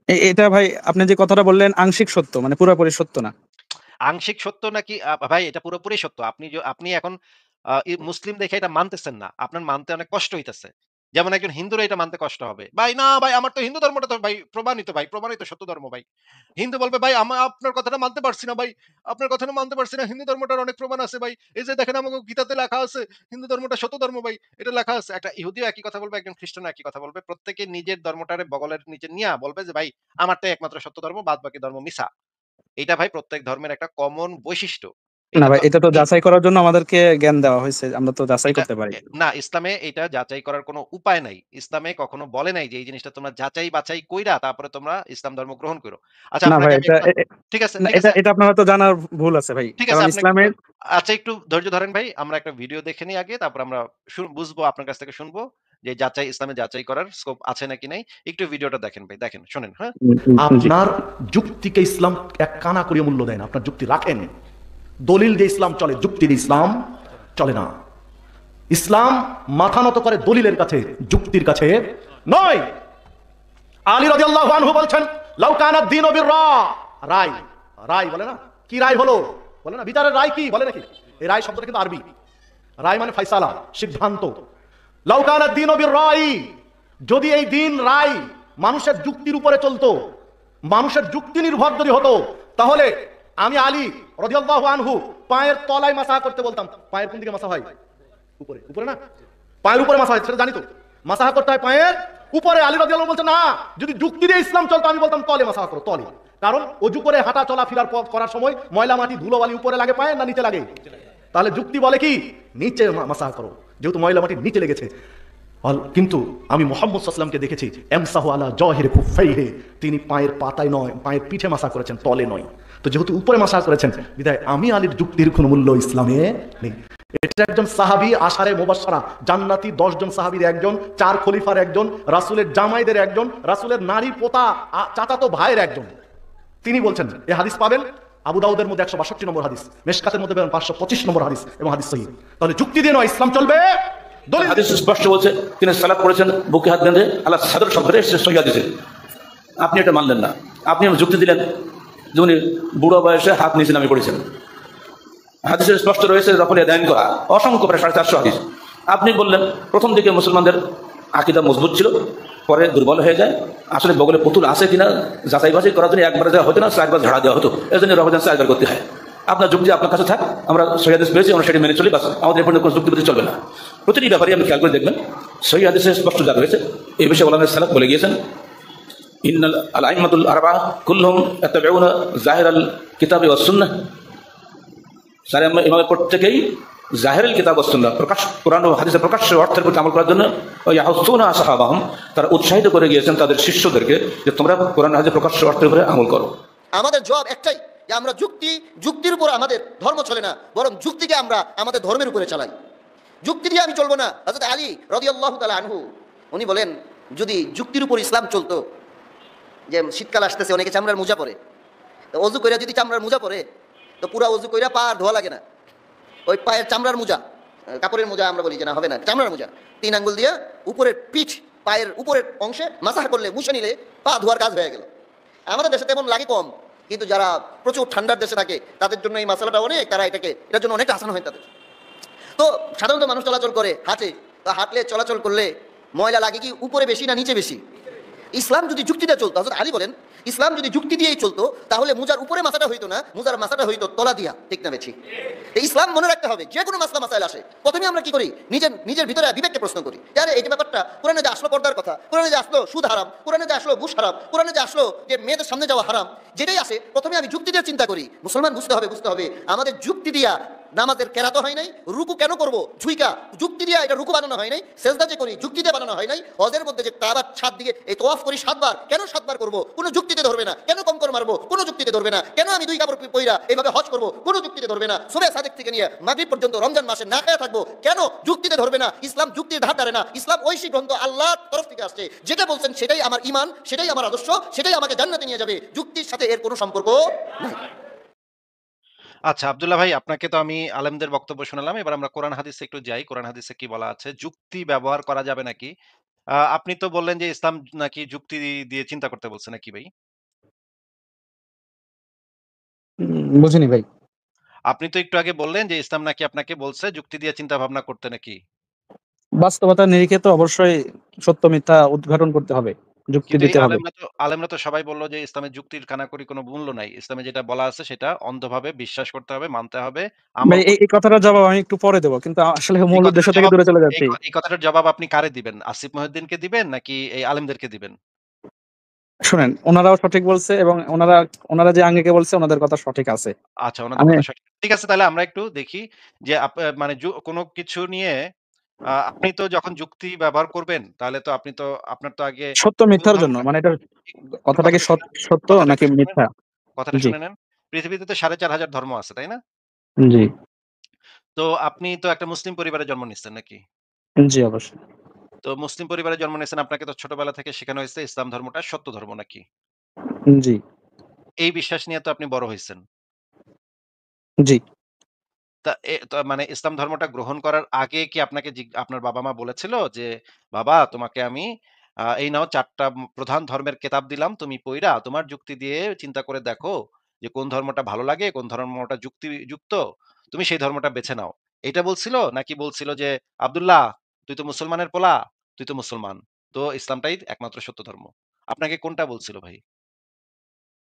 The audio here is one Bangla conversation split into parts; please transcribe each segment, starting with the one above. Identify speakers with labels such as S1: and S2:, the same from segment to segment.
S1: এটা ভাই আপনি যে কথাটা বললেন আংশিক সত্য, মানে পুরোপুরি সত্য না।
S2: আংশিক সত্য নাকি ভাই এটা পুরোপুরি সত্য। আপনি এখন মুসলিম দেখে এটা মানতেছেন না। আপনার মানতে অনেক কষ্ট হইতেছে। যেমন একজন হিন্দুর এটা মানতে কষ্ট হবে। ভাই না ভাই আমার তো হিন্দু ধর্মটা তো ভাই প্রমাণিত সত্য ধর্ম ভাই। হিন্দু বলবে ভাই আপনার কথাটা মানতে পারছি না ভাই। আপনার কথাটা মানতে পারছি না। হিন্দু ধর্মটার অনেক প্রমাণ আছে ভাই। এই যে দেখেন আমাকে গীতাতে লেখা আছে হিন্দু ধর্মটা সত্য ধর্ম ভাই। এটা লেখা আছে। একটা ইহুদিও একই কথা বলবে, একজন খ্রিস্টানও একই কথা বলবে। প্রত্যেকে নিজের ধর্মটারে বগলের নিচে নিয়া বলবে যে ভাই আমারটাই একমাত্র সত্য ধর্ম, বাদ বাকি ধর্ম মিছা। এটা ভাই প্রত্যেক ধর্মের একটা কমন বৈশিষ্ট্য।
S1: না
S2: এটা
S1: ভাই,
S2: তো
S1: এটা তো
S2: ই
S1: যাচাই করার জন্য আমাদেরকে জ্ঞান দেওয়া হয়েছে, আমরা তো যাচাই
S2: এটা
S1: করতে পারি।
S2: না, ইসলামে এটা যাচাই করার কোনো উপায় নাই। ইসলামে কখনো বলে নাই যে এই জিনিসটা তোমরা যাচাই বাছাই কইরা তারপরে তোমরা ইসলাম ধর্ম গ্রহণ করো। আচ্ছা
S1: না ভাই,
S2: আপনাকে আমি
S1: এটা
S2: একটা ঠিক আছে,
S1: না,
S2: ঠিক
S1: এটা
S2: আছে,
S1: এটা আপনার হয়তো জানার ভুল আছে ভাই,
S2: ঠিক আছে
S1: কারণ
S2: আপনাকে
S1: ইসলামের।
S2: আচ্ছা একটু ধৈর্য ধরেন ভাই। আমরা একটা ভিডিও দেখে নিই আগে, তারপর আমরা বুঝবো আপনার কাছ থেকে শুনবো যে ইসলামে যাচাই করার স্কোপ আছে নাকি নাই। একটু ভিডিওটা দেখেন ভাই, দেখেন, শোনেন, হ্যাঁ?
S1: জি।
S3: আপনার যুক্তিকে ইসলাম এক কানা করিয়ে মূল্য দেয় না। আপনার যুক্তি রাখেন, দলিল দিয়ে ইসলাম চলে, যুক্তি দিয়ে ইসলাম চলে না। ইসলাম মাথা নত করে দলিলের কাছে, যুক্তির কাছে নয়। আলী রাদিয়াল্লাহু আনহু বলছেন, লাউ কানা দ্বীনু রায়। রায় বলে না, কি রায় হলো বলে না, বিচারের রায় কি বলে নাকি? এই রায় শব্দটা কিন্তু আরবি। রায় মানে ফাইসালা, সিদ্ধান্ত। লাউ কানা দ্বীনু রায়, যদি এই দিন রায় মানুষের যুক্তির উপরে চলতো, মানুষের যুক্তি নির্ভর যদি হতো, তাহলে আমি আলী রাদিয়াল্লাহু আনহু পায়ের তলায় মাসাহ করতে বলতাম। পায়ের কোন দিকে মাসাহ হয়? উপরে, উপরে না? পায়ের উপরে মাসাহ হয় সেটা জানি তো। মাসাহ করতে হয় পায়ের উপরে। আলী রাদিয়াল্লাহু বলছে না, যদি যুক্তি দিয়ে ইসলাম চলতো আমি বলতাম তলে মাসাহ করো, তলে। কারণ অজু করে হাঁটা চলা ফিরার পথ করার সময় ময়লা মাটি ধুলোবালি উপরে লাগে পায়ে না নিচে লাগে? তাহলে যুক্তি বলে কি নিচে মাসাহ করো, যেহেতু ময়লা মাটি নিচে লেগেছে। কিন্তু আমি মুহাম্মদ সাল্লাল্লাহু আলাইহি ওয়াসাল্লামকে দেখেছি এমসাহু আলা জাহিরি কুফাইহি, তিনি পায়ের পাতায় নয়, পায়ের পিঠে মাসা করেছেন, তলে নয়। তো যেহেতু উপরে মাসা করেছেন, বিধায় আমি আলীর যুক্তির কোনো মূল্য ইসলামে নেই। এটা একজন সাহাবী, আশারে মুবাশশারা জান্নাতি 10 জন সাহাবীর একজন, 4 খলিফার একজন, রাসূলের জামাইদের একজন, রাসূলের নারী পোতা চাচাতো ভাইয়ের একজন। তিনি বলছেন, এই হাদিস পাবেন আবু দাউদের মধ্যে 162 নম্বর হাদিস, মিশকাতের মধ্যে পাবেন 525 নম্বর হাদিস, এবং হাদিস সহিহ। তাহলে যুক্তি দিয়ে নয় ইসলাম চলবে, দলিল।
S4: হাদিস স্পষ্ট বলছে তিনি সালাত করেছেন বুকে হাত বেঁধে, আল্লাহ সাদর শব্দে সহিহ হাদিসে। আপনি এটা মানলেন না, আপনি যুক্তি দিলেন যে উনি বুড়ো বয়সে হাত নিচে নামে পড়েছেন। হাদিসে স্পষ্ট রয়েছে রফল ইয়াদাইন করা, অসংখ্য, প্রায় 450 হাদিস। আপনি বললেন প্রথম দিকে মুসলমানদের আকীদা মজবুত ছিল, পরে দুর্বল হয়ে যায়। আসলে বগলে পুতুল আছে কিনা যাচাই বাছাই করার জন্য একবার দেওয়া হতো না, 4বার ঝাড়া দেওয়া হতো। এই জন্য রমজান 4বার করতে হয়। আপনার যুক্তি আপনার কাছে থাক, আমরা সহিহ হাদিস পেয়েছি, আমরা সেটি মেনে চলি, বাস। আমাদের এর কোনো যুক্তি চলবে না। প্রতিটি ব্যাপারে আপনি খেয়াল করে দেখবেন সহিহ হাদিসে স্পষ্ট যা রয়েছে। এই বিষয়ে ওলামায়ে সালাফ বলে গিয়েছেন, ইন্নাল আইম্মাতুল আরবাআহ কুল্লুহুম ইয়াত্তাবিউনা যাহিরাল কিতাবি ওয়াস সুন্নাহ। সারে ইমামের প্রত্যেকেই জাহেরুল কিতাব ওয়াস সুন্নাহ, প্রকাশ কোরআন ও হাদিসের প্রকাশ্য অর্থের প্রতি আমল করার জন্য ইয়াহুসুনা আসহাবাহুম, তারা উৎসাহিত করে গিয়েছেন তাদের শিষ্যদেরকে যে তোমরা কোরআন হাদিসের প্রকাশ্য অর্থের উপরে আমল করো।
S5: আমাদের জবাব একটাই, যে আমরা যুক্তির উপর আমাদের ধর্ম চলে না, বরং যুক্তিকে আমরা আমাদের ধর্মের উপরে চালাই। যুক্তি দিয়ে আমি চলবো না। হযরত আলী রাদিয়াল্লাহু তাআলা আনহু উনি বলেন, যদি যুক্তির উপর ইসলাম চলতো, যে শীতকাল আসতেছে, অনেকে চামড়ার মোজা পরে, তো অজু কইরা যদি চামড়ার মোজা পরে, তো পুরা অজু কইরা পা আর ধোয়া লাগে না। ওই পায়ের চামড়ার মোজা, কাপড়ের মোজা আমরা বলি যে না, হবে না, চামড়ার মোজা 3 আঙ্গুল দিয়ে উপরের পিঠ, পায়ের উপরের অংশে মাসাহ করলে, মুছে নিলে পা ধোয়ার কাজ হয়ে গেল। আমাদের দেশে তেমন লাগে কম, কিন্তু যারা প্রচুর ঠান্ডার দেশে থাকে তাদের জন্য এই মশলাটা অনেক, তারা এটার জন্য অনেকটা আসান হয় তাদের। তো সাধারণত মানুষ চলাচল করে, হাঁটে, তো হাঁটলে চলাচল করলে ময়লা লাগে কি উপরে বেশি না নিচে বেশি? ইসলাম যদি যুক্তি দিয়ে চলতো, হযরত আলী বলেন, ইসলাম যদি যুক্তি দিয়েই চলতো, তাহলে মুজার উপরে মাথাটা হইতো না, মুজার মাথাটা হইতো তলা দিয়া। ঠিক না বেশি? ইসলাম মনে রাখতে হবে, যে কোনো মাসলা মাসাইল আসে, প্রথমে আমরা কি করি, নিজের ভিতরে বিবেককে প্রশ্ন করি, আরে এই ব্যাপারটা কোরআনে যে আসলো পর্দার কথা, কোরআনে যে আসলো সুদ হারাম, কোরআনে যে আসলো ঘুষ হারাম, কোরআনে যে আসলো যে মেয়েদের সামনে যাওয়া হারাম, যেটাই আসে প্রথমে আমি যুক্তি দিয়ে চিন্তা করি। মুসলমান বুঝতে হবে আমাদের যুক্তি দিয়া নামাজের কেরাত হয় নাই, রুকু কেন করবো ঝুইকা, যুক্তি দিয়া এটা রুকু বানানো হয় নাই, সেজদা যে করি যুক্তি দিয়ে বানানো হয় নাই, হজের মধ্যে যে কাবার 7 দিকে এই তওয়াফ করি 7 বার, কেন 7 বার করবো? কোনো যুক্তিতে ধরবে না। কেন কঙ্কর মারবো? কোনো যুক্তিতে ধরবে না। কেন আমি 2 কাপড় পইরা এইভাবে হজ করবো? কোনো যুক্তিতে ধরবে না। সুবহে সাদেক থেকে নিয়ে মাগরিব পর্যন্ত রমজান মাসে না খেয়ে থাকবো, কেন যুক্তিতে ধরবে না? ইসলাম যুক্তির ধার ধারে না। ইসলাম ঐশী গ্রন্থ, আল্লাহর তরফ থেকে আসছে, যেটা বলছেন সেটাই আমার ঈমান, সেটাই আমার আদর্শ, সেটাই আমাকে জান্নাতে নিয়ে যাবে। যুক্তির সাথে এর কোনো সম্পর্ক নাই।
S2: আচ্ছা আব্দুল্লাহ ভাই, আপনাকে তো আমি আলেমদের বক্তব্য শোনালাম। এবার আমরা কোরআন হাদিসে একটু যাই। কোরআন হাদিসে কি বলা আছে? যুক্তি ব্যবহার করা যাবে নাকি? আপনি তো বললেন যে ইসলাম নাকি যুক্তি দিয়ে চিন্তা করতে বলছে নাকি ভাই?
S1: বুঝিনি ভাই।
S2: আপনি তো একটু আগে বললেন যে ইসলাম নাকি আপনাকে বলছে যুক্তি দিয়ে চিন্তা ভাবনা করতে নাকি?
S1: বাস্তবতার নিরিখে তো অবশ্যই সত্য মিথ্যা উদ্ঘাটন করতে হবে, যুক্তি
S2: কিন্তু এই
S1: দিতে হবে।
S2: আলেমরা তো সবাই বলল যে ইসলামে যুক্তির কানাকড়ি কোনো মূল্য নাই। ইসলামে যেটা বলা আছে সেটা অন্ধভাবে বিশ্বাস করতে হবে, মানতে হবে, আমল
S1: ভাই এই
S2: করতে
S1: এই কথাটার জবাব আমি একটু পরে দেব, কিন্তু আসলে
S2: এই
S1: মূল উদ্দেশ্য
S2: কথাটার
S1: থেকে
S2: জবাব
S1: দূরে চলে যাচ্ছি।
S2: এই কথাটার জবাব আপনি কারে দিবেন? আসিফ মহিউদ্দিনকে দিবেন নাকি এই আলেমদেরকে দিবেন?
S1: শুনেন, ওনারাও সঠিক বলছে এবং ওনারা ওনারা যে আঙ্গিকে বলছে ওনাদের কথা সঠিক আছে।
S2: আচ্ছা, উনাদের
S1: আমি
S2: কথা সঠিক। ঠিক আছে, তাহলে আমরা একটু দেখি যে মানে কোন কিছু নিয়ে আপনি তো যখন যুক্তি ব্যবহার করবেন, তাহলে তো আপনি তো আপনার তো আগে
S1: সত্য
S2: মূল
S1: মিথ্যার জন্য
S2: ধর্মটা
S1: মানে এটা
S2: একটু
S1: কথাটা কি
S2: কথাটা শুনেন,
S1: সত্য
S2: কথাটা
S1: নাকি
S2: একটু শুনেন,
S1: মিথ্যা?
S2: কথাটা
S1: জি,
S2: শুনে নেন। পৃথিবীতে তো ৪,৫০০ ধর্ম আছে, তাই না?
S1: জি,
S2: তো আপনি তো একটা মুসলিম পরিবারে জন্ম নিচ্ছেন নাকি?
S1: জি অবশ্যই।
S2: তো মুসলিম পরিবারে জন্ম নিয়েছেন, আপনাকে তো ছোটবেলা থেকে শেখানো হয়েছে ইসলাম ধর্মটা সত্য ধর্ম নাকি?
S1: জি,
S2: এই বিশ্বাস নিয়ে তো আপনি বড় হইছেন।
S1: জি।
S2: তো মানে ইসলাম ধর্মটা গ্রহণ করার আগে কি আপনাকে আপনার বাবা-মা বলেছিল যে, "বাবা তোমাকে আমি এই নাও ৪ টা প্রধান ধর্মের কেতাব দিলাম। তুমি পইড়া তোমার যুক্তি দিয়ে চিন্তা করে দেখো যে কোন ধর্মটা ভালো লাগে, কোন ধর্মটা যুক্তিযুক্ত। তুমি সেই ধর্মটা বেছে নাও।" এইটা বলছিল? নাকি বলছিল যে, "আব্দুল্লাহ তুই তো মুসলমানের পোলা, তুই তো মুসলমান। তো ইসলামটাই একমাত্র সত্য ধর্ম।" আপনাকে কোনটা বলছিল ভাই?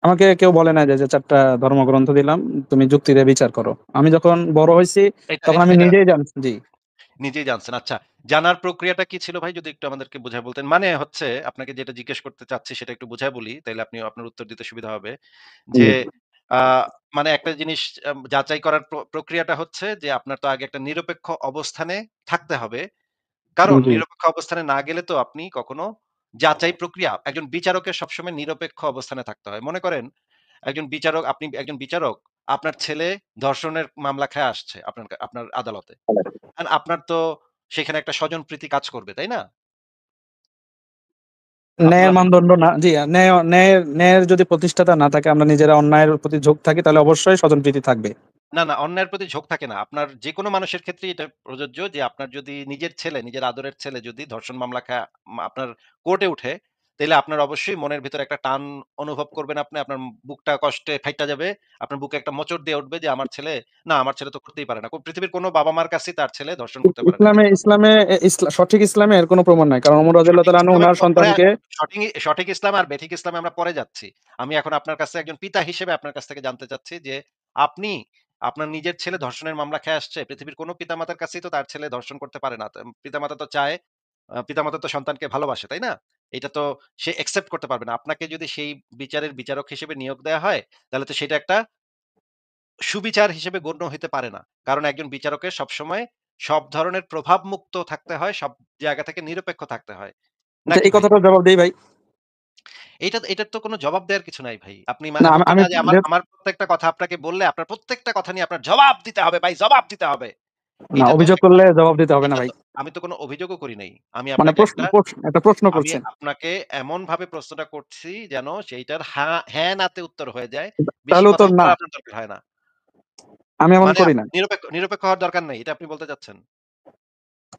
S1: আমাকে কেউ বলে নাই যে ৪ টা ধর্মগ্রন্থ দিলাম, তুমি যুক্তি দিয়ে বিচার করো। আমি যখন বড় হইছি
S2: এটা
S1: তখন
S2: এটা
S1: আমি
S2: এটা
S1: নিজেই জানছি। জি,
S2: নিজেই জানছেন। আচ্ছা, জানার প্রক্রিয়াটা কি ছিল ভাই? যদি একটু আমাদেরকে বুঝায় বলতেন। মানে হচ্ছে আপনাকে যেটা জিজ্ঞেস করতে চাচ্ছি সেটা একটু বুঝায় বলি। তাইলে আপনি আপনার উত্তর দিতে সুবিধা হবে। যে
S1: জি,
S2: আ মানে একটা জিনিস যাচাই করার প্রক্রিয়াটা হচ্ছে যে আপনার তো আগে একটা নিরপেক্ষ অবস্থানে থাকতে হবে। কারণ
S1: জি।
S2: নিরপেক্ষ অবস্থানে না গেলে তো আপনি কখনো যাচাই প্রক্রিয়া একজন বিচারকের সবসময় নিরপেক্ষ অবস্থানে থাকতে হয়। মনে করেন আপনি একজন বিচারক, আপনার ছেলে ধর্ষণের মামলা খেয়ে আসছে আপনার আদালতে। আপনার তো সেখানে একটা স্বজনপ্রীতি কাজ করবে, তাই না?
S1: ন্যায়ের
S2: আব্দুল্লাহ ভাই।
S1: মানদণ্ড না, জি, ন্যায়ের যদি প্রতিষ্ঠাতা না থাকে, আমরা নিজেরা অন্যায়ের প্রতি ঝোঁক থাকি, তাহলে অবশ্যই স্বজনপ্রীতি থাকবে।
S2: না, অন্যায়ের প্রতি ঝোঁক থাকে না। আপনার যেকোনো মানুষের ক্ষেত্রেই এটা প্রযোজ্য যে আপনার যদি নিজের ছেলে, নিজের আদরের ছেলে যদি ধর্ষণ মামলা খায় আপনার কোর্টে উঠে, তাইলে আপনার অবশ্যই মনের ভিতরে একটা টান অনুভব করবেন আপনি। আপনার বুকটা কষ্টে ফাইটা যাবে। আপনার বুকে একটা মোচড় দিয়ে উঠবে যে আমার ছেলে তো করতেই পারে না। পৃথিবীর কোনো বাবা-মার কাছেই তার ছেলে ধর্ষণ করতে পারে না।
S1: ইসলামে
S2: কিন্তু
S1: ইসলামে সঠিক ইসলামে এর কোনো প্রমাণ নাই। কারণ ওমর রাদিয়াল্লাহু
S2: সঠিক
S1: তাআলা আনহু
S2: ইসলামের
S1: উনার
S2: পরে
S1: সন্তানকে
S2: সঠিক ইসলাম আর বেঠিক ইসলামে আমরা পরে যাচ্ছি। আমি এখন আপনার কাছে একজন পিতা হিসেবে আপনার কাছ থেকে জানতে চাচ্ছি যে, আপনি আপনার নিজের ছেলে ধর্ষণের মামলা খেয়ে আসছে। পৃথিবীর কোন পিতামাতার কাছেই তো তার ছেলে ধর্ষণ করতে পারে না। পিতামাতা তো চায় পিতামাতা তো সন্তানকে ভালোবাসে, তাই না? এটা তো সে একসেপ্ট করতে পারবে না। আপনাকে যদি সেই বিচারের বিচারক হিসেবে নিয়োগ দেয়া হয়, তাহলে তো সেটা একটা সুবিচার হিসেবে গণ্য হইতে পারে না। কারণ একজন বিচারকের সবসময় সব ধরনের প্রভাব মুক্ত থাকতে হয়, সব জায়গা থেকে নিরপেক্ষ থাকতে হয়।
S1: আচ্ছা,
S2: নাকি
S1: এই
S2: ভাই?
S1: কথাটার জবাব দেই ভাই।
S2: এটার তো কোনো জবাব দেওয়ার কিছু নাই ভাই। আপনি
S1: না,
S2: এমন তো
S1: আমি
S2: না যে আমার প্রত্যেকটা কথা আপনাকে বললে আপনার প্রত্যেকটা কথা নিয়ে আপনার জবাব দিতে হবে ভাই, জবাব দিতে হবে।
S1: না,
S2: এটা তো
S1: অভিযোগ
S2: একটা
S1: করলে জবাব দিতে হবে না
S2: এটা
S1: ভাই।
S2: তো আমি তো কোনো অভিযোগও করি নাই।
S1: মানে একটা প্রশ্ন
S2: আমি
S1: করছেন।
S2: আপনাকে এমনভাবে প্রশ্নটা করছি যেন সেইটার হ্যাঁ, নাতে উত্তর হয়ে যায়। বেশি
S1: তাহলেও তো
S2: কথা
S1: না,
S2: বলার আপনার দরকার হয় না।
S1: আমি এমন
S2: মানে
S1: করি না।
S2: নিরপেক্ষ হওয়ার দরকার নাই। এটা আপনি বলতে চাচ্ছেন?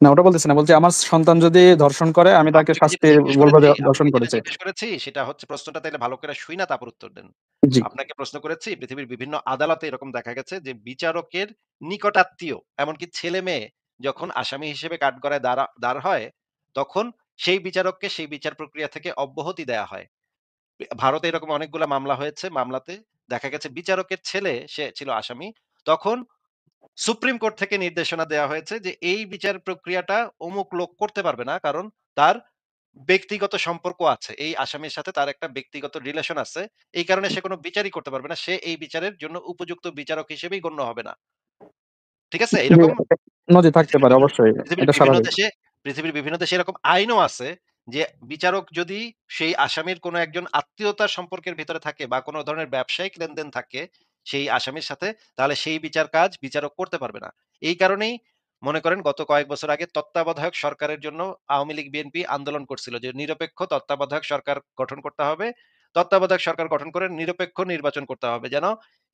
S1: না, ওটা বলতেছি না। বলছি আমার সন্তান যদি ধর্ষণ করে আমি তাকে শাস্তি বলব যে ধর্ষণ
S2: আপনাকে যেটা
S1: করেছে।
S2: জিজ্ঞেস করেছি সেটা হচ্ছে প্রশ্নটা তাইলে ভালো করে শুইনা তারপর উত্তর দেন।
S1: জি।
S2: আপনাকে প্রশ্ন করেছি পৃথিবীর বিভিন্ন আদালতে এরকম দেখা গেছে যে বিচারকের নিকটাত্মীয় এমনকি ছেলে-মেয়ে যখন আসামি হিসেবে কাঠগড়ায় দাঁড় হয়, তখন সেই বিচারককে সেই বিচার প্রক্রিয়া থেকে অব্যাহতি দেয়া হয়। ভারতে এরকম অনেকগুলা মামলা হয়েছে। মামলাতে দেখা গেছে বিচারকের ছেলে সে ছিল আসামি। তখন সুপ্রিম কোর্ট থেকে নির্দেশনা দেয়া হয়েছে যে এই বিচার প্রক্রিয়াটা অমুক লোক করতে পারবে না। কারণ তার ব্যক্তিগত সম্পর্ক আছে। এই আসামির সাথে তার একটা ব্যক্তিগত রিলেশন আছে। এই কারণে সে কোন বিচারই করতে পারবে না। সে এই বিচারের জন্য উপযুক্ত বিচারক হিসেবেই গণ্য হবে না। ঠিক আছে?
S1: জি,
S2: এরকম
S1: নজি থাকতে
S2: পৃথিবীর
S1: পারে
S2: বিভিন্ন
S1: অবশ্যই।
S2: পৃথিবীর
S1: এটা
S2: বিভিন্ন
S1: স্বাভাবিক।
S2: দেশে পৃথিবীর বিভিন্ন দেশে এরকম আইনও আছে যে বিচারক যদি সেই আসামির কোনো একজন আত্মীয়তার সম্পর্কের ভিতরে থাকে বা কোনো ধরনের ব্যবসায়িক লেনদেন থাকে সেই আসামির সাথে, তাহলে সেই বিচারক করতে পারবে না। এই কারণেই মনে করেন গত কয়েক বছর আগে তত্ত্বাবধায়ক সরকারের জন্য আওয়ামী লীগ বিএনপি আন্দোলন করছিল যে নিরপেক্ষ তত্ত্বাবধায়ক সরকার গঠন করতে হবে। তত্ত্বাবধায়ক সরকার গঠন করে নিরপেক্ষ নির্বাচন করতে হবে। যেন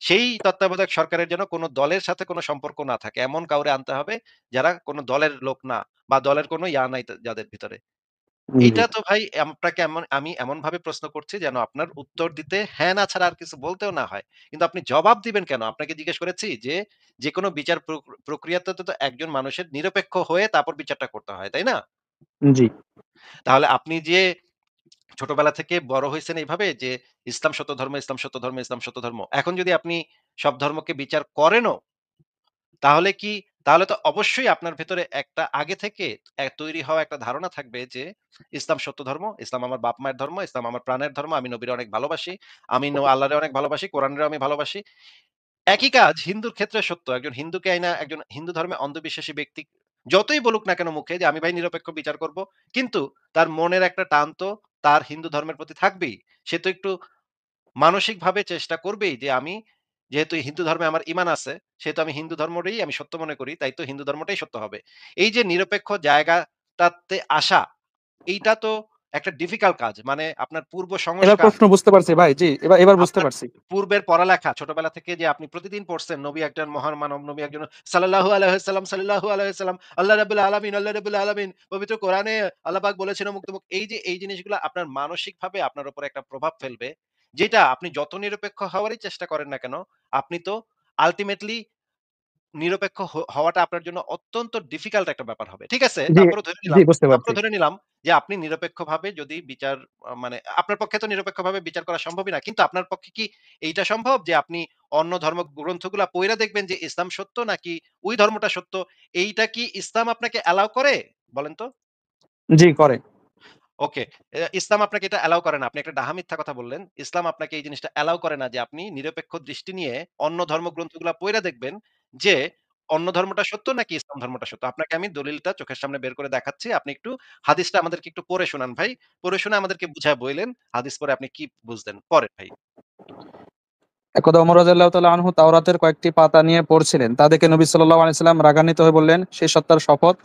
S2: সেই তত্ত্বাবধায়ক সরকারের যেন কোনো দলের সাথে কোনো সম্পর্ক না থাকে। এমন কাউরে আনতে হবে যারা কোন দলের লোক না বা দলের কোন নাই যাদের ভিতরে।
S1: জি।
S2: এইটা তো ভাই আপনাকে আমি এমনভাবে প্রশ্ন করছি যেন আপনার উত্তর দিতে হ্যাঁ না ছাড়া আর কিছু বলতেও না হয়। কিন্তু আপনি জবাব দিবেন কেন? আপনাকে জিজ্ঞেস করেছি যে, যেকোনো বিচার প্রক্রিয়াতে তো একজন মানুষের নিরপেক্ষ হয়ে তারপর বিচারটা করতে হয়, তাই না?
S1: জি।
S2: তাহলে আপনি যে ছোটবেলা থেকে বড় হইছেন এইভাবে যে ইসলাম সত্য ধর্ম, ইসলাম সত্য ধর্ম, ইসলাম সত্য ধর্ম। এখন যদি আপনি সব ধর্মকে বিচার করেনও, তাহলে কি তাহলে তো অবশ্যই আপনার ভেতরে একটা আগে থেকে তৈরি হওয়া একটা ধারণা থাকবে যে ইসলাম সত্য ধর্ম, ইসলাম আমার বাপ-মায়ের ধর্ম, ইসলাম আমার প্রাণের ধর্ম। আমি নবীরে অনেক ভালোবাসি। আমি আল্লাহরে অনেক ভালোবাসি, কোরআনেরও আমি ভালোবাসি। একই কাজ হিন্দুর ক্ষেত্রে সত্য। একজন হিন্দুকে আইনা একজন হিন্দু ধর্মে অন্ধবিশ্বাসী ব্যক্তি যতই বলুক না কেন মুখে যে আমি ভাই নিরপেক্ষ বিচার করব, কিন্তু তার মনের একটা টান তো তার হিন্দু ধর্মের প্রতি থাকবেই। সে তো একটু মানসিকভাবে চেষ্টা করবেই যে আমি যেহেতু হিন্দু ধর্মে আমার ঈমান আছে, সেহেতু আমি হিন্দু ধর্মটাই আমি সত্য মনে করি। তাই তো হিন্দু ধর্মটাই সত্য হবে। এই যে নিরপেক্ষ জায়গাটাতে আসা, এইটা তো একটা ডিফিকাল্ট কাজ। মানে আপনার পূর্ব
S1: এবার
S2: সংস্কার,
S1: প্রশ্ন বুঝতে পারছি ভাই। জি, এবার বুঝতে
S2: আপনার
S1: পারছি।
S2: পূর্বের পড়ালেখা ছোটবেলা থেকে যে আপনি প্রতিদিন পড়ছেন নবী একজন মহান মানব, নবী একজন সাল্লাল্লাহু আলাইহি ওয়াসাল্লাম, সাল্লাল্লাহু আলাইহি ওয়াসাল্লাম, আল্লাহ রাব্বুল আলামিন, আল্লাহ রাব্বুল আলামিন পবিত্র কোরআনে আল্লাহ পাক বলেছেন অমুক তমুক। এই যে এই জিনিসগুলো আপনার মানসিকভাবে আপনার উপর একটা প্রভাব ফেলবে। যেটা আপনি যত নিরপেক্ষ হওয়ারই চেষ্টা করেন না কেন, আপনি তো আল্টিমেটলি নিরপেক্ষ হওয়াটা আপনার জন্য অত্যন্ত ডিফিকাল্ট একটা ব্যাপার হবে। ঠিক আছে?
S1: জি, জি বুঝতে পারছি।
S2: তারপরেও ধরে নিলাম যে আপনি নিরপেক্ষভাবে যদি বিচার মানে আপনার পক্ষে তো নিরপেক্ষভাবে বিচার করা সম্ভবই না। কিন্তু আপনার পক্ষে কি এইটা সম্ভব যে আপনি অন্য ধর্ম গ্রন্থগুলা পইড়া দেখবেন যে ইসলাম সত্য নাকি ওই ধর্মটা সত্য? এইটা কি ইসলাম আপনাকে অ্যালাও করে? বলেন তো?
S1: জি, করে।
S2: ওকে। ইসলাম আপনাকে এটা অ্যালাও করে না। আপনি একটা ডাহা মিথ্যা কথা বললেন। ইসলাম আপনাকে এই জিনিসটা অ্যালাও করে না যে আপনি নিরপেক্ষ দৃষ্টি নিয়ে অন্য ধর্মগ্রন্থগুলা পইড়া দেখবেন যে অন্য ধর্মটা সত্য নাকি ইসলাম ধর্মটা সত্য। আপনাকে আমি দলিলটা চোখের সামনে বের করে দেখাচ্ছি। আপনি একটু হাদিসটা আমাদেরকে একটু পড়ে শোনান ভাই। পড়ে শুনে আমাদেরকে বুঝায় বইলেন। হাদিস পড়ে আপনি কি বুঝলেন? পড়েন ভাই।
S1: একদা ওমর রাদিয়াল্লাহু তাআলা আনহু তাওরাতের কয়েকটি পাতা নিয়ে পড়ছিলেন। তা দেখে নবী সাল্লাল্লাহু আলাইহি সাল্লাম রাগান্বিত হয়ে বললেন, "সেই সত্তার শপথ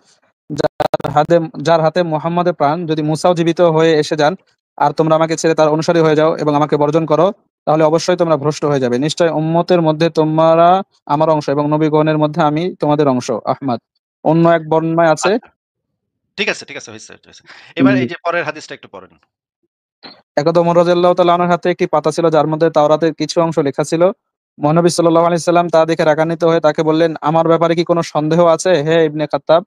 S1: হাতে যার হাতে মুহাম্মাদের প্রাণ, যদি মুসাও জীবিত হয়ে এসে যান আর তোমরা আমাকে ছেড়ে তার অনুসারী হয়ে যাও এবং আমাকে বর্জন করো, তাহলে অবশ্যই তোমরা ভ্রষ্ট হয়ে যাবে। নিশ্চয় উম্মতের মধ্যে তোমরা আমার অংশ এবং নবীগণের মধ্যে আমি তোমাদের অংশ।" আহমদ। অন্য এক বর্ণনায় আছে।
S2: আচ্ছা। ঠিক আছে হইছে, হইছে। এবার
S1: জি।
S2: এই যে পরের হাদিসটা একটু পড়েন।
S1: একদা ওমর রাদিয়াল্লাহু তাআলা আনহুর হাতে একটি পাতা ছিল যার মধ্যে তাওরাতের কিছু অংশ লেখা ছিল। মহানবী সাল্লাল্লাহু আলাইহি সাল্লাম তা দেখে রাগান্বিত হয়ে তাকে বললেন, "আমার ব্যাপারে কি কোনো সন্দেহ আছে হে ইবনে খাত্তাব?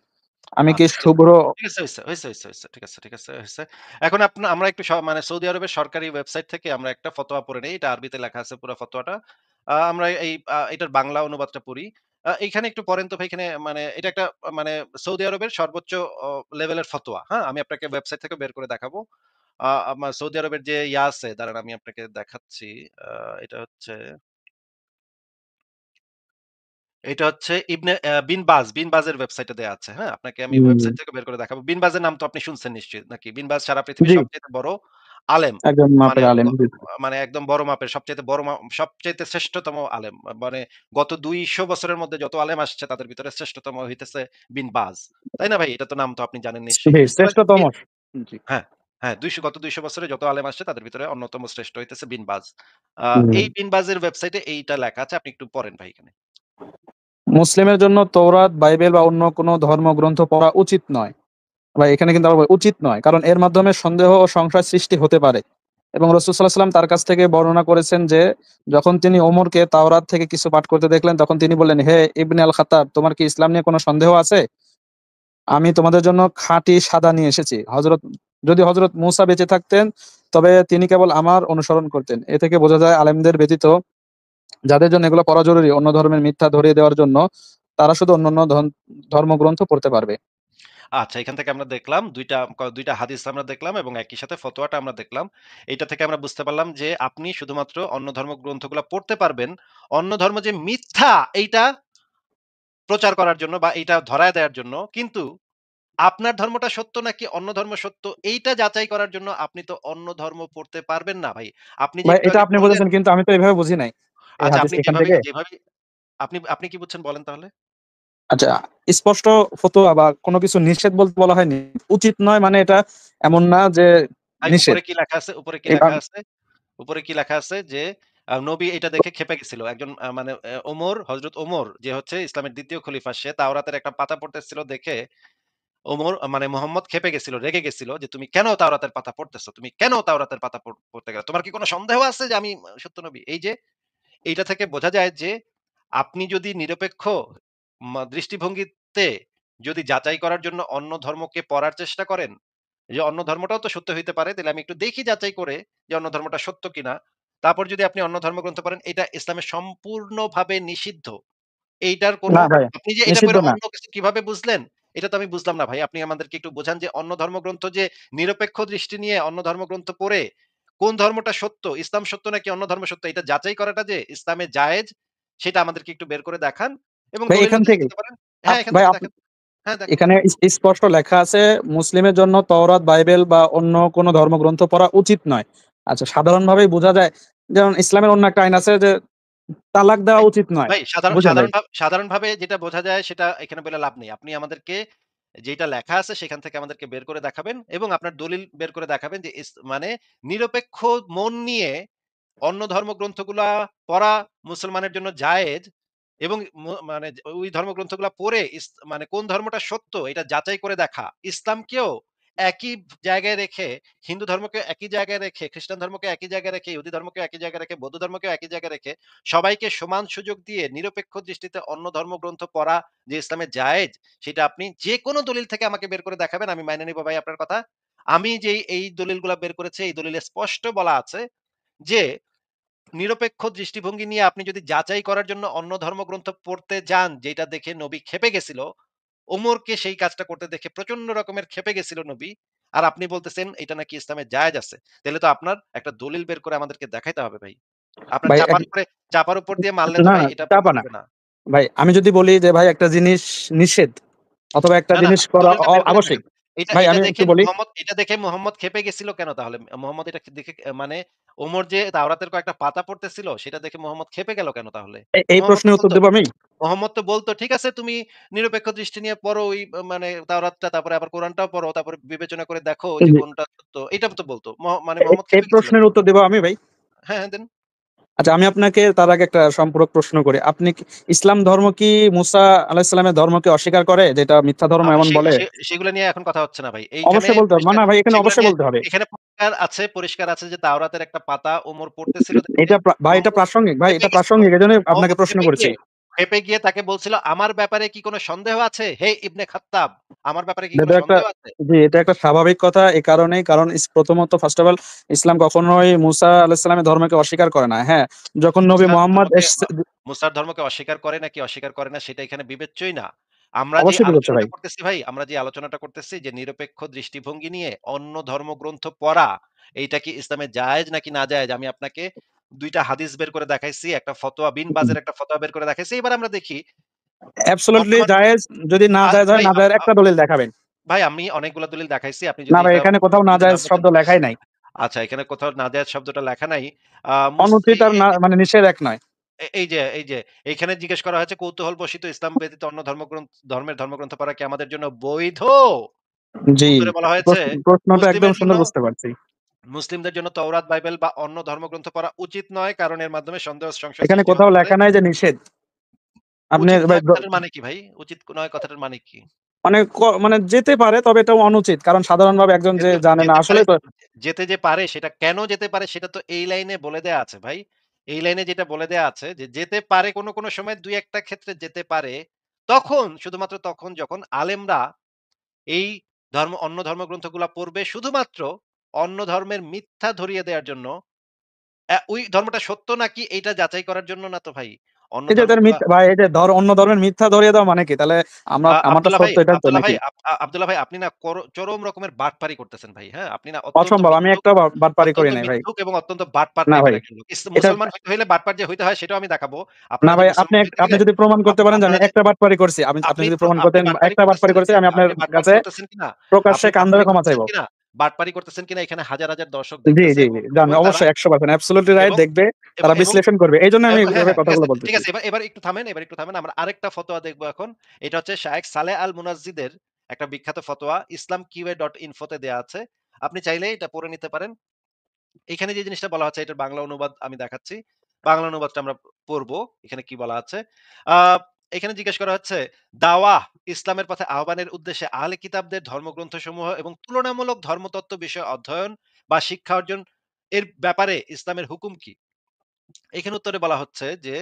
S1: আমি কি
S2: আচ্ছা
S1: শুভ্র?"
S2: ঠিক আছে, হইছে। ঠিক আছে, হইছে। এখন আমরা একটু মানে সৌদি আরবের সরকারি ওয়েবসাইট থেকে আমরা একটা ফতোয়া পড়ে নেই। এটা আরবিতে লেখা আছে পুরা ফতোয়াটা। আমরা এটার বাংলা অনুবাদটা পড়ি। এইখানে একটু পড়েন তো ভাই এখানে মানে এটা একটা মানে সৌদি আরবের সর্বোচ্চ অ লেভেলের ফতোয়া। হ্যাঁ? আমি আপনাকে ওয়েবসাইট থেকে বের করে দেখাবো। আমার সৌদি আরবের যে আছে দাঁড়ান আমি আপনাকে দেখাচ্ছি। আ এটা হচ্ছে এটা হচ্ছে ইবনে বিন বাজের ওয়েবসাইটে দেয়া আছে। হ্যাঁ? আপনাকে আমি
S1: হুম।
S2: ওয়েবসাইট থেকে বের করে দেখাবো। বিন বাজের নাম তো আপনি শুনছেন নিশ্চয়ই নাকি? বিন বাজ সারা পৃথিবীর
S1: জি,
S2: সবচাইতে বড় আলেম।
S1: একজন
S2: মানে
S1: মাপের আলেম। জি।
S2: মানে একদম বড় মাপের সবচাইতে সবচাইতে শ্রেষ্ঠতম আলেম। মানে গত ২০০ বছরের মধ্যে যত আলেম আসছে তাদের ভিতরে শ্রেষ্ঠতম হইতেছে বিন বাজ। তাই না ভাই? এটা তো নাম তো আপনি জানেন নিশ্চয়ই।
S1: জি,
S2: এবার
S1: শ্রেষ্ঠতম। জি।
S2: হ্যাঁ, হ্যাঁ, ২০০ বছরে যত আলেম আসছে তাদের ভিতরে অন্যতম শ্রেষ্ঠ হইতেছে বিন বাজ।
S1: হুম।
S2: এই বিন বাজের ওয়েবসাইটে এইটা লেখা আছে। আপনি একটু পড়েন ভাই এখানে।
S1: মুসলিমের জন্য তৌরাত, বাইবেল বা অন্য কোনো ধর্মগ্রন্থ পড়া উচিত নয়। বা এখানে কিন্তু আবার উচিত নয়। কারণ এর মাধ্যমে সন্দেহ ও সংশয় সৃষ্টি হতে পারে। এবং রাসূল সাল্লাল্লাহু আলাইহি ওয়াসাল্লাম তার কাছ থেকে বর্ণনা করেছেন যে, যখন তিনি ওমরকে তাওরাত থেকে কিছু পাঠ করতে দেখলেন, তখন তিনি বললেন, "হে ইবনে আল খাত্তাব, তোমার কি ইসলাম নিয়ে কোনো সন্দেহ আছে? আমি তোমাদের জন্য খাঁটি সাদা নিয়ে এসেছি।" যদি হযরত মূসা বেঁচে থাকতেন, তবে তিনি কেবল আমার অনুসরণ করতেন। এ থেকে বোঝা যায় আলেমদের ব্যতীত যাদের জন্য এগুলো পড়া জরুরি, অন্য ধর্মের মিথ্যা ধরিয়ে দেওয়ার জন্য, তারা শুধু অন্যান্য ধর্মগ্রন্থ পড়তে পারবে।
S2: আচ্ছা, এখান থেকে আমরা দেখলাম ২ টা হাদিস আমরা দেখলাম এবং একই সাথে ফতোয়াটা আমরা দেখলাম। এইটা থেকে আমরা বুঝতে পারলাম যে আপনি শুধুমাত্র অন্য ধর্মগ্রন্থগুলা পড়তে পারবেন। অন্য ধর্ম যে মিথ্যা এইটা প্রচার করার জন্য বা এইটা ধরায় দেওয়ার জন্য। কিন্তু আপনার ধর্মটা সত্য নাকি অন্য ধর্ম সত্য এইটা যাচাই করার জন্য আপনি তো অন্য ধর্ম পড়তে পারবেন না ভাই। আপনি যে
S1: ভাই
S2: একটু
S1: এটা
S2: আগে
S1: আপনি
S2: বললেন
S1: বলেছেন কিন্তু আমি তো এভাবে বুঝি নাই। এই
S2: আচ্ছা
S1: হাদিস
S2: আপনি
S1: এখান থেকে
S2: যেভাবে আপনি আপনি কি বুঝছেন বলেন তাহলে?
S1: আচ্ছা, স্পষ্ট ফতোয়া বা কোনো কিছু নিষেধ বলতে বলা হয়নি। উচিত নয় মানে এটা এমন না যে
S2: ভাই
S1: নিষেধ।
S2: উপরে কি লেখা আছে?
S1: এবার
S2: উপরে কি লেখা আছে যে নবী এটা দেখে ক্ষেপে গেছিল। একজন মানে হযরত ওমর যে হচ্ছে ইসলামের ২য় খলিফা সে তাওরাতের একটা পাতা পড়তেছিল দেখে মানে মুহাম্মদ ক্ষেপে গেছিল, রেগে গেছিল যে, "তুমি কেন তাওরাতের পাতা পড়তেছো? তুমি কেন তাওরাতের পাতা পড়তে গেলা? তোমার কি কোন সন্দেহ আছে যে আমি সত্য নবী?" এই যে এইটা থেকে বোঝা যায় যে আপনি যদি নিরপেক্ষ দৃষ্টিভঙ্গিতে যদি যাচাই করার জন্য অন্য ধর্মকে পড়ার চেষ্টা করেন, যে অন্য ধর্মটাও তো সত্য হইতে পারে, তাহলে আমি একটু দেখি যাচাই করে যে অন্য ধর্মটা সত্য কিনা। তারপর যদি আপনি অন্য ধর্মগ্রন্থ পড়েন, এটা ইসলামে সম্পূর্ণভাবে নিষিদ্ধ। এইটার কোনো
S1: না ভাই,
S2: আপনি যে এটা
S1: নিষিদ্ধ
S2: পড়ে
S1: না।
S2: অন্য কিছু কিভাবে বুঝলেন? এটা তো আমি বুঝলাম না ভাই। আপনি আমাদেরকে একটু বোঝান যে অন্য ধর্মগ্রন্থ যে নিরপেক্ষ দৃষ্টি নিয়ে অন্য ধর্মগ্রন্থ পড়ে কোন ধর্মটা সত্য, ইসলাম সত্য নাকি অন্য ধর্ম সত্য, এটা যাচাই করাটা যে ইসলামে জায়েজ, সেটা আমাদেরকে একটু বের করে দেখান এবং
S1: ভাই
S2: দলিলও
S1: এখান
S2: দিয়ে
S1: থেকে
S2: দিতে পারেন। হ্যাঁ, এখান
S1: ভাই
S2: থেকে দেখেন। হ্যাঁ, দেখেন।
S1: এখানে স্পষ্ট লেখা আছে মুসলিমের জন্য তওরাত, বাইবেল বা অন্য কোনো ধর্মগ্রন্থ পড়া উচিত নয়। আচ্ছা, সাধারণভাবেই বোঝা যায়, যেমন ইসলামের অন্য একটা আইন আছে যে তালাক দেওয়া
S2: ভাই,
S1: উচিত নয়।
S2: ভাই
S1: বুঝেন ভাই?
S2: সাধারণভাবে যেটা বোঝা যায় সেটা এখানে বলে লাভ নেই। আপনি আমাদেরকে যেটা লেখা আছে সেখান থেকে আমাদেরকে বের করে দেখাবেন এবং আপনার দলিল বের করে দেখাবেন যে মানে নিরপেক্ষ মন নিয়ে অন্য ধর্মগ্রন্থগুলা পড়া মুসলমানের জন্য জায়েজ এবং মানে ওই ধর্মগ্রন্থগুলা পড়ে মানে কোন ধর্মটা সত্য এটা যাচাই করে দেখা। ইসলামকেও একই জায়গায় রেখে, হিন্দু ধর্মকে একই জায়গায় রেখে, খ্রিস্টান ধর্মকে একই জায়গায় রেখে, ইহুদি ধর্মকে একই জায়গায় রেখে, বৌদ্ধ ধর্মকেও একই জায়গায় রেখে সবাইকে সমান সুযোগ দিয়ে নিরপেক্ষ দৃষ্টিতে অন্য ধর্মগ্রন্থ পড়া যে ইসলামে জায়েজ, সেটা আপনি যেকোনো দলিল থেকে আমাকে বের করে দেখাবেন। আমি মাইনে নিব ভাই আপনার কথা। আমি যেই এই দলিলগুলা বের করেছি, এই দলিলে স্পষ্ট বলা আছে যে নিরপেক্ষ দৃষ্টিভঙ্গি নিয়ে আপনি যদি যাচাই করার জন্য অন্য ধর্মগ্রন্থ পড়তে যান, যেটা দেখে নবী ক্ষেপে গেছিল, ওমরকে সেই কাজটা করতে দেখে প্রচন্ড রকমের ক্ষেপে গেছিল নবী। আর আপনি বলতেছেন এটা নাকি ইসলামে জায়েজ আছে। তাহলে তো আপনার একটা দলিল বের করে আমাদেরকে দেখাইতে হবে ভাই। আপনার
S1: ভাই
S2: চাপার উপর দিয়ে মারলে তো
S1: না,
S2: ভাই
S1: না,
S2: এটা
S1: চাপা না।
S2: হবে না।
S1: ভাই আমি যদি বলি যে ভাই একটা জিনিস নিষেধ অথবা একটা
S2: না, না,
S1: জিনিস করা
S2: দলিলটা বের করে
S1: আবশ্যিক।
S2: দেখান। এটা
S1: ভাই
S2: এটা
S1: আমি
S2: দেখে
S1: একটু বলি,
S2: মুহাম্মদ ক্ষেপে গেছিল কেন তাহলে? মুহাম্মদ এটা দেখে মানে ওমর যে তাওরাতের কয়েকটা পাতা পড়তেছিল সেটা দেখে মুহাম্মদ ক্ষেপে গেল কেন তাহলে?
S1: এই
S2: মুহাম্মদ তো
S1: প্রশ্নের উত্তর
S2: বলতো
S1: দেব আমি।
S2: ঠিক আছে তুমি নিরপেক্ষ দৃষ্টি নিয়ে পড়ো ওই মানে তাওরাতটা, তারপরে আবার কোরআনটাও পড়ো, তারপরে বিবেচনা করে দেখো যে
S1: জি।
S2: কোনটা সত্য। এটা তো বলতো। মানে
S1: এই
S2: মুহাম্মদ
S1: এই
S2: ক্ষেপে গেছিল
S1: প্রশ্নের
S2: কেন?
S1: উত্তর দেব আমি ভাই।
S2: হ্যাঁ, হ্যাঁ দেন।
S1: আচ্ছা, আমি আপনাকে তার আগে একটা সম্পূরক প্রশ্ন করি। ইসলাম ধর্ম কি মুসা আলাইহিস সালামের ধর্মকে অস্বীকার করে, যেটা মিথ্যা ধর্ম এমন
S2: সে
S1: বলে?
S2: সে সেগুলো নিয়ে এখন কথা হচ্ছে না ভাই। এইখানে
S1: অবশ্যই বলতে হবে।
S2: পরিষ্কার
S1: না ভাই, এখানে
S2: সেগুলো
S1: অবশ্যই
S2: নিয়ে
S1: বলতে হবে।
S2: এখানে পরিষ্কার আছে যে তাওরাতের একটা পাতা ওমর পড়তেছিল দেখে
S1: ভাই এটা
S2: মোহাম্মদ
S1: প্রাসঙ্গিক, ভাই
S2: ক্ষেপে
S1: এটা
S2: গেছিল।
S1: প্রাসঙ্গিক। এজন্যই আপনাকে
S2: মোহাম্মদ
S1: প্রশ্ন করেছি।
S2: ক্ষেপে গিয়ে তাকে বলছিল, "আমার ব্যাপারে কি কোন সন্দেহ আছে? হে ইবনে খাত্তাব, আমার ব্যাপারে কি কোন
S1: এটা একটা
S2: সন্দেহ আছে?"
S1: জি, এটা একটা স্বাভাবিক কথা এই কারণেই, কারণ প্রথমত ফার্স্ট অফ অল ইসলাম কখনোই মুসা আলাইহিস সালামের ধর্মকে অস্বীকার করে না। হ্যাঁ, যখন নবী
S2: মুসার
S1: মুহাম্মদ
S2: ধর্মকে মুসার ধর্মকে অস্বীকার করে নাকি অস্বীকার করে না সেটা এখানে বিবেচ্যই না। আমরা যে
S1: অবশ্যই বিবেচ্য ভাই।
S2: আলোচনাটা করতেছি ভাই, আমরা যে আলোচনাটা করতেছি যে নিরপেক্ষ দৃষ্টিভঙ্গি নিয়ে অন্য ধর্মগ্রন্থ পড়া, এইটা কি ইসলামে জায়েজ নাকি না জায়েজ? আমি আপনাকে ২ টা হাদিস বের করে দেখাইছি। একটা ফতোয়া বিন বাজের একটা ফতোয়া বের করে দেখাইছি। এবার আমরা দেখি
S1: অ্যাবসোলিউটলি
S2: বর্তমান
S1: জায়েজ। যদি না জায়েজ হয়,
S2: ভাই
S1: না জায়েজ একটা দলিল দেখাবেন।
S2: ভাই আমি অনেকগুলা দলিল দেখাইছি। আপনি
S1: না
S2: যদি
S1: ভাই,
S2: এটা
S1: এখানে কোথাও না
S2: যদি না
S1: জায়েজ
S2: বোঝেন
S1: শব্দ লেখাই নাই।
S2: আচ্ছা এখানে কোথাও নাজায়েজ শব্দটা লেখা নাই। আ মুস
S1: অনুচিত
S2: এই
S1: আর
S2: এই
S1: না মানে নিষেধ এক নয়।
S2: এই যে এইখানে জিজ্ঞেস করা হয়েছে কৌতূহলবশত ইসলাম ব্যতীত অন্য ধর্মগ্রন্থ পড়া কি আমাদের জন্য বৈধ?
S1: জি,
S2: উত্তরে বলা হয়েছে
S1: প্রশ্নটা একদম
S2: মুসলিমের জন্য
S1: সুন্দর, বুঝতে পারছি।
S2: মুসলিমদের জন্য তওরাত, বাইবেল বা অন্য ধর্মগ্রন্থ পড়া উচিত নয়। কারণ এর মাধ্যমে সন্দেহ সংশয়
S1: এখানে
S2: সৃষ্টি হতে
S1: কোথাও
S2: পারে।
S1: লেখা নাই যে নিষেধ। আপনি
S2: উচিত
S1: ভাই
S2: নয় কথাটার মানে কি ভাই? উচিত নয় কথাটার মানে কি?
S1: মানে মানে যেতে পারে, তবে এটা অনুচিত। কারণ সাধারণভাবে একজন যে
S2: যেতে
S1: জানে না
S2: যেতে পারে
S1: আসলেই তো।
S2: যেতে যে পারে সেটা কেন যেতে পারে সেটা তো এই লাইনে বলে দেয়া আছে ভাই। এই লাইনে যেটা বলে দেয়া আছে যে যেতে পারে কোন সময় ২-১ টা ক্ষেত্রে যেতে পারে। তখন শুধুমাত্র তখন যখন আলেমরা এই অন্য ধর্মগ্রন্থগুলা পড়বে শুধুমাত্র অন্য ধর্মের মিথ্যা ধরিয়ে দেওয়ার জন্য। ওই ধর্মটা সত্য নাকি এইটা যাচাই করার জন্য না তো ভাই। অন্য
S1: এই যে এদের
S2: ধর্মগুলা
S1: ভাই, এই যে অন্য ধর্মের মিথ্যা ধরিয়ে দেওয়া মানে কি? তাহলে আমারটা সত্য, এটা তো নাকি?
S2: আব্দুল্লাহ ভাই আপনি না চরম রকমের বাটপারি করতেছেন ভাই, হ্যাঁ? আপনি না অত্যন্ত
S1: অসম্ভব। আমি
S2: মিথ্যুক
S1: একটা বাটপারি করি নাই ভাই।
S2: এবং অত্যন্ত বাটপার
S1: না
S2: টাইপের
S1: ভাই,
S2: একজন লোক।
S1: এটা
S2: মুসলমান হইতে হইলে বাটপার যে হইতে হয় সেটাও আমি দেখাবো।
S1: না
S2: আপনারা যে
S1: ভাই, আপনি
S2: মুসলমান হইতে
S1: আপনি
S2: হইলে
S1: যদি প্রমাণ করতে পারেন যে আমি
S2: আপনারা যে
S1: একটা বাটপারি করছি, আপনি যদি প্রমাণ
S2: আপনি
S1: করতেন
S2: বাটপারি
S1: একটা
S2: করতেছেন
S1: বাটপারি করেছি, আমি আপনার কাছে
S2: করতেছেন কিনা?
S1: প্রকাশ্যে
S2: আপনি
S1: কান ধরে
S2: বাটপারি
S1: ক্ষমা
S2: করতেছেন
S1: চাইবো।
S2: কিনা? বাটপারি করতেছেন কিনা এখানে হাজার দর্শক
S1: জি,
S2: দেখতেছে
S1: জি, জি। জান
S2: এবং তারা
S1: অবশ্যই 100% অ্যাবসোলিউটলি রাইট,
S2: এবং
S1: দেখবে,
S2: এবং
S1: তারা
S2: এবং
S1: বিশ্লেষণ করবে। এইজন্য আমি
S2: হ্যাঁ,
S1: এভাবে
S2: হ্যাঁ, ঠিক
S1: কথাগুলো
S2: আছে। ঠিক
S1: বলতেছি।
S2: আছে। এবার একটু থামেন। আমরা আরেকটা ফতোয়া দেখব এখন। এটা হচ্ছে শায়েখ সালেহ আল মুনাজ্জিদের একটা বিখ্যাত ফতোয়া islamqa.info তে দেয়া আছে। আপনি চাইলে এটা পড়ে নিতে পারেন। এখানে যে জিনিসটা বলা হচ্ছে এটার বাংলা অনুবাদ আমি দেখাচ্ছি। বাংলা অনুবাদটা আমরা পড়ব। এখানে কি বলা আছে? আ এখানে জিজ্ঞেস করা হচ্ছে, দাওয়াহ ইসলামের পথে আহ্বানের উদ্দেশ্যে আহলে কিতাবদের ধর্মগ্রন্থসমূহ এবং তুলনামূলক ধর্মতত্ত্ব বিষয়ে অধ্যয়ন বা শিক্ষা অর্জন এর ব্যাপারে ইসলামের হুকুম কি? এখানে উত্তরে বলা হচ্ছে যে,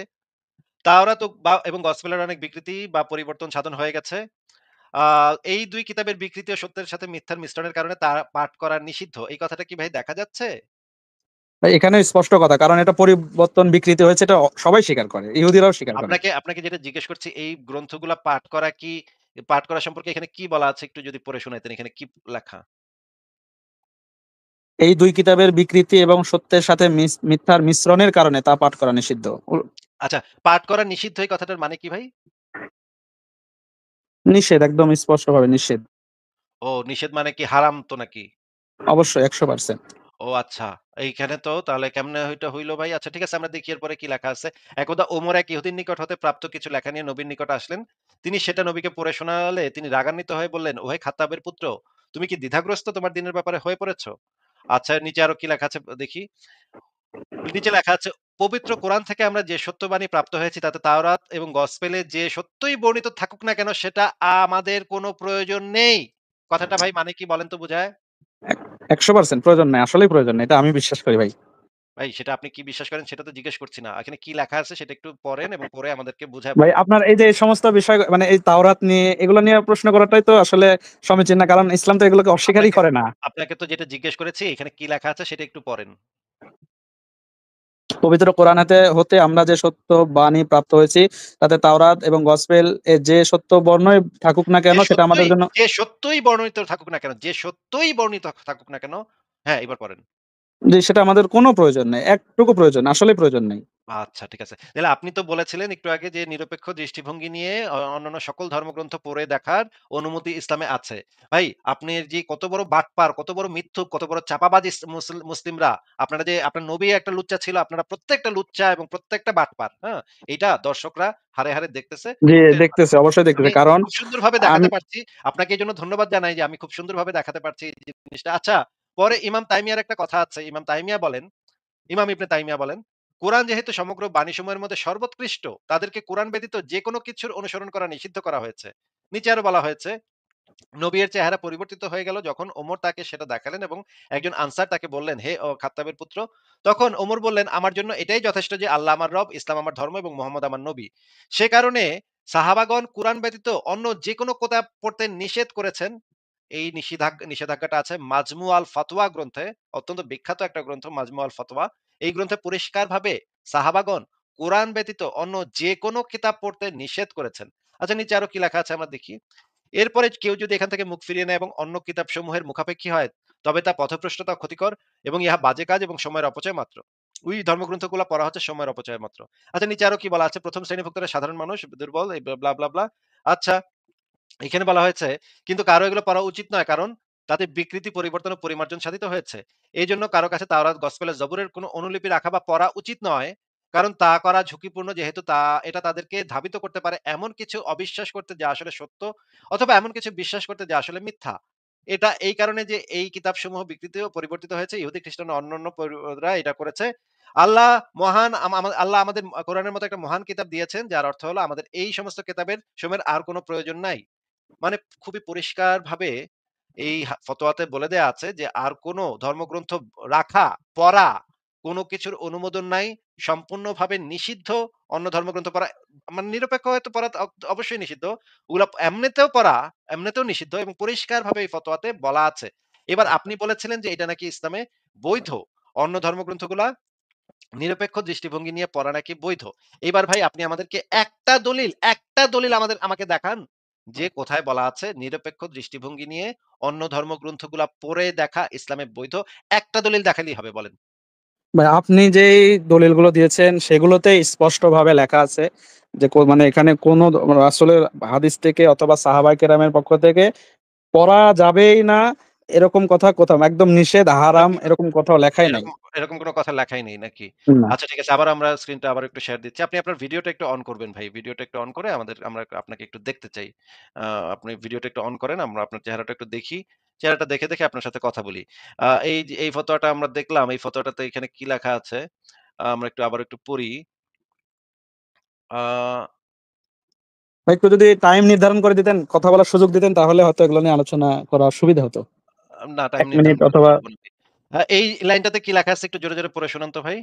S2: তাওরাত এবং গসপেলের অনেক বিকৃতি বা পরিবর্তন সাধন হয়ে গেছে। আ এই ২ কিতাবের বিকৃতি ও সত্যের সাথে মিথ্যার মিশ্রণের কারণে তা পাঠ করা নিষিদ্ধ। এই কথাটা কি ভাই দেখা যাচ্ছে?
S1: ভাই এখানে স্পষ্ট কথা। কারণ এটা পরিবর্তন বিকৃতি হয়েছে, এটা সবাই স্বীকার করে। ইহুদিরাও স্বীকার করে।
S2: আপনাকে যেটা জিজ্ঞেস করছি এই গ্রন্থগুলা পাঠ করা সম্পর্কে এখানে কি বলা আছে একটু যদি পড়ে শোনাইতেন এখানে কি লেখা?
S1: এই ২ কিতাবের বিকৃতি এবং সত্যের সাথে মিথ্যার মিশ্রণের কারণে তা পাঠ করা নিষিদ্ধ।
S2: আচ্ছা, পাঠ করা নিষিদ্ধ এই কথাটার মানে কি ভাই?
S1: নিষেধ, একদম স্পষ্টভাবে নিষেধ।
S2: ও নিষেধ মানে কি হারাম তো নাকি?
S1: অবশ্যই ১০০%।
S2: ও আচ্ছা। এইখানে তো তাহলে কেমনে এটা হইল ভাই? আচ্ছা ঠিক আছে আমরা দেখি এরপরে কি লেখা আছে। একদা ওমর এক ইহুদীর নিকট হতে প্রাপ্ত কিছু লেখা নিয়ে নবীর নিকট আসলেন। তিনি সেটা নবীকে পড়ে শোনালে তিনি রাগান্বিত হয়ে বললেন, "ওহে খাত্তাবের পুত্র, তুমি কি দ্বিধাগ্রস্ত তোমার দিনের ব্যাপারে হয়ে পড়েছ?" আচ্ছা নিচে আরো কি লেখা আছে দেখি। নিচে লেখা আছে, "পবিত্র কোরআন থেকে আমরা যে সত্যবাণী প্রাপ্ত হয়েছি তাতে তাওরাত এবং গসপেলে যে সত্যই বর্ণিত থাকুক না কেন সেটা আমাদের কোনো প্রয়োজন নেই।" কথাটা ভাই মানে কি বলেন তো বুঝায়?
S1: ১০০% প্রয়োজন নাই। আসলেই প্রয়োজন নাই। এটা আমি বিশ্বাস করি ভাই।
S2: ভাই সেটা আপনি কি বিশ্বাস করেন সেটা তো জিজ্ঞেস করছি না। এখানে কি লেখা আছে সেটা একটু পড়েন এবং পড়ে আমাদেরকে বুঝায়
S1: ভাই
S2: বলেন।
S1: আপনার এই যে এই সমস্ত বিষয় মানে এই তাওরাত নিয়ে এগুলো নিয়ে প্রশ্ন করাটাই তো আসলে সমীচীন না। কারণ ইসলাম তো এগুলোকে অস্বীকারই
S2: আপনাকে
S1: করে না।
S2: আপনাকে তো যেটা জিজ্ঞেস করেছি এখানে কি লেখা আছে সেটা একটু পড়েন।
S1: পবিত্র কোরআন হতে আমরা যে সত্য বাণী প্রাপ্ত হয়েছি তাতে তাওরাত এবং গসপেল এ যে সত্য বর্ণই থাকুক না কেন সেটা আমাদের জন্য
S2: যে সত্যই বর্ণিত থাকুক না কেন, যে সত্যই বর্ণিত থাকুক না কেন হ্যাঁ, এবার পড়েন।
S1: যে সেটা আমাদের কোনো প্রয়োজন নেই। একটুকু প্রয়োজন, আসলেই প্রয়োজন নেই।
S2: আচ্ছা ঠিক আছে। তাহলে আপনি তো বলেছিলেন একটু আগে যে নিরপেক্ষ দৃষ্টিভঙ্গি নিয়ে অন্যান্য সকল ধর্মগ্রন্থ পড়ে দেখার অনুমতি ইসলামে আছে। ভাই আপনি যে কত বড় বাটপার, কত বড় মিথ্যুক, কত বড় চাপাবাজ মুসলিমরা, আপনারা যে আপনার নবী একটা লুচ্চা ছিল, আপনারা প্রত্যেকটা লুচ্চা এবং প্রত্যেকটা বাটপার, হ্যাঁ? এইটা দর্শকরা হাড়ে, হাড়ে দেখতেছে
S1: জি,
S2: এবং টের
S1: দেখতেছি,
S2: পাচ্ছে।
S1: অবশ্যই
S2: আমি
S1: দেখতেছি। কারণ
S2: খুব সুন্দরভাবে
S1: আমি
S2: দেখাতে পারছি। আপনাকে এজন্য ধন্যবাদ জানাই যে আমি খুব সুন্দরভাবে দেখাতে পারছি এই জিনিসটা। আচ্ছা, পরে ইমাম তাইমিয়ার একটা কথা আছে। ইমাম ইবনে তাইমিয়া বলেন, কোরআন যেহেতু সমগ্র বাণীসমূহের মধ্যে সর্বোৎকৃষ্ট, তাদেরকে কোরআন ব্যতীত যেকোনো কিছুর অনুসরণ করা নিষিদ্ধ করা হয়েছে। নিচে আরো বলা হয়েছে, নবীর চেহারা পরিবর্তিত হয়ে গেল যখন ওমর তাকে সেটা দেখালেন এবং একজন আনসার তাকে বললেন, হে ও খাত্তাবের পুত্র। তখন ওমর বললেন, আমার জন্য এটাই যথেষ্ট যে আল্লাহ আমার রব, ইসলাম আমার ধর্ম এবং মোহাম্মদ আমার নবী। সে কারণে সাহাবাগণ কোরআন ব্যতীত অন্য যে কোনো কোরআন পড়তে নিষেধ করেছেন। এই নিষেধাজ্ঞাটা আছে মাজমু আল ফাতোয়া গ্রন্থে, অত্যন্ত বিখ্যাত একটা গ্রন্থ মাজমু আল ফাতোয়া। এই গ্রন্থে পরিষ্কারভাবে সাহাবাগণ কোরআন ব্যতীত অন্য যে কোনো কিতাব পড়তে নিষেধ করেছেন। আচ্ছা নিচে আরো কি লেখা আছে আমরা দেখি। এরপরে কেউ যদি এখান থেকে মুখ ফিরিয়ে নেয় এবং অন্য কিতাবসমূহের মুখাপেক্ষী হয়, তবে তা পথভ্রষ্টতা, ক্ষতিকর এবং ইহা বাজে কাজ এবং সময়ের অপচয় মাত্র। ওই ধর্মগ্রন্থগুলো পড়া হচ্ছে সময়ের অপচয় মাত্র। আচ্ছা নিচে আরো কি বলা আছে? প্রথম শ্রেণীভুক্তরা সাধারণ মানুষ, দুর্বল, এই ব্লা, ব্লা, ব্লা। আচ্ছা, এখানে বলা হয়েছে, কিন্তু কারো এগুলো পড়া উচিত নয়। কারণ তাতে বিকৃতি, পরিবর্তন ও পরিমার্জন সাধিত হয়েছে। এইজন্য কারো কাছে তাওরাত, গসপেল, জবুরের কোনো অনুলিপি রাখা বা পড়া উচিত নয়। কারণ তা করা ঝুঁকিপূর্ণ যেহেতু এটা তাদেরকে ধাবিত করতে পারে এমন কিছু অবিশ্বাস করতে যা আসলে সত্য, অথবা এমন কিছু বিশ্বাস করতে যা আসলে মিথ্যা। এটা এই কারণে যে এই কিতাবসমূহ বিকৃত ও পরিবর্তিত হয়েছে। ইহুদি, খ্রিস্টান ও অন্যান্য রা এটা করেছে। আল্লাহ মহান আল্লাহ আমাদের কোরআনের মতো একটা মহান কিতাব দিয়েছেন যার অর্থ হলো আমাদের এই সমস্ত কিতাবের সমূহের আর কোনো প্রয়োজন নাই। মানে খুবই পরিষ্কারভাবে এই ফতোয়াতে বলে দেয়া আছে যে আর কোন ধর্মগ্রন্থ রাখা, পড়া কোন কিছুর অনুমোদন নাই। সম্পূর্ণভাবে নিষিদ্ধ। অন্য ধর্মগ্রন্থ পড়া মানে নিরপেক্ষ হয়তো পড়া অবশ্যই নিষিদ্ধ। ওগুলা এমনিতেও পড়া, এমনিতেও নিষিদ্ধ এবং পরিষ্কারভাবে এই ফতোয়াতে বলা আছে। এবার আপনি বলেছিলেন যে এটা নাকি ইসলামে বৈধ। অন্য ধর্মগ্রন্থগুলা নিরপেক্ষ দৃষ্টিভঙ্গি নিয়ে পড়া নাকি বৈধ। এবার ভাই আপনি আমাদেরকে একটা দলিল আমাকে দেখান যে কোথায় বলা আছে নিরপেক্ষ দৃষ্টিভঙ্গি নিয়ে অন্য ধর্মগ্রন্থগুলা পড়ে দেখা ইসলামে বৈধ। একটা দলিল দেখালেই হবে বলেন।
S1: ভাই আপনি যেই দলিলগুলো দিয়েছেন সেগুলোতেই স্পষ্টভাবে লেখা আছে যে মানে এখানে কোনো রাসূলের হাদিস থেকে অথবা সাহাবায়ে কেরামের পক্ষ থেকে পড়া যাবেই না এরকম কথা কোথাও একদম নিষেধ, হারাম
S2: এরকম
S1: এরকম কোথাও লেখাই নাই।
S2: এরকম এরকম কোনো কথা লেখাই নেই নাকি?
S1: না।
S2: আচ্ছা ঠিক আছে। আবার আমরা স্ক্রিনটা আবার একটু শেয়ার দিচ্ছি। আপনি আপনার ভিডিওটা একটু অন করবেন ভাই। ভিডিওটা একটু অন করে আমরা আপনাকে একটু দেখতে চাই। আপনি ভিডিওটা একটু অন করেন। আমরা আপনার চেহারাটা একটু দেখি। চেহারাটা দেখে আপনার সাথে কথা বলি। এই যে এই ফতোয়াটা আমরা দেখলাম। এই ফতোয়াটাতে এখানে কি লেখা আছে? আমরা আবার একটু পড়ি। আ
S1: ভাই একটু যদি টাইম নির্ধারণ করে দিতেন, কথা বলার সুযোগ দিতেন, তাহলে হয়তো এগুলো নিয়ে আলোচনা করা সুবিধা হতো।
S2: না টাইম
S1: ১ মিনিট
S2: নির্ধারণ করতে
S1: অথবা
S2: পারব না ভাই। এই লাইনটাতে কি লেখা আছে একটু জোরে, জোরে পড়ে শোনান তো ভাই।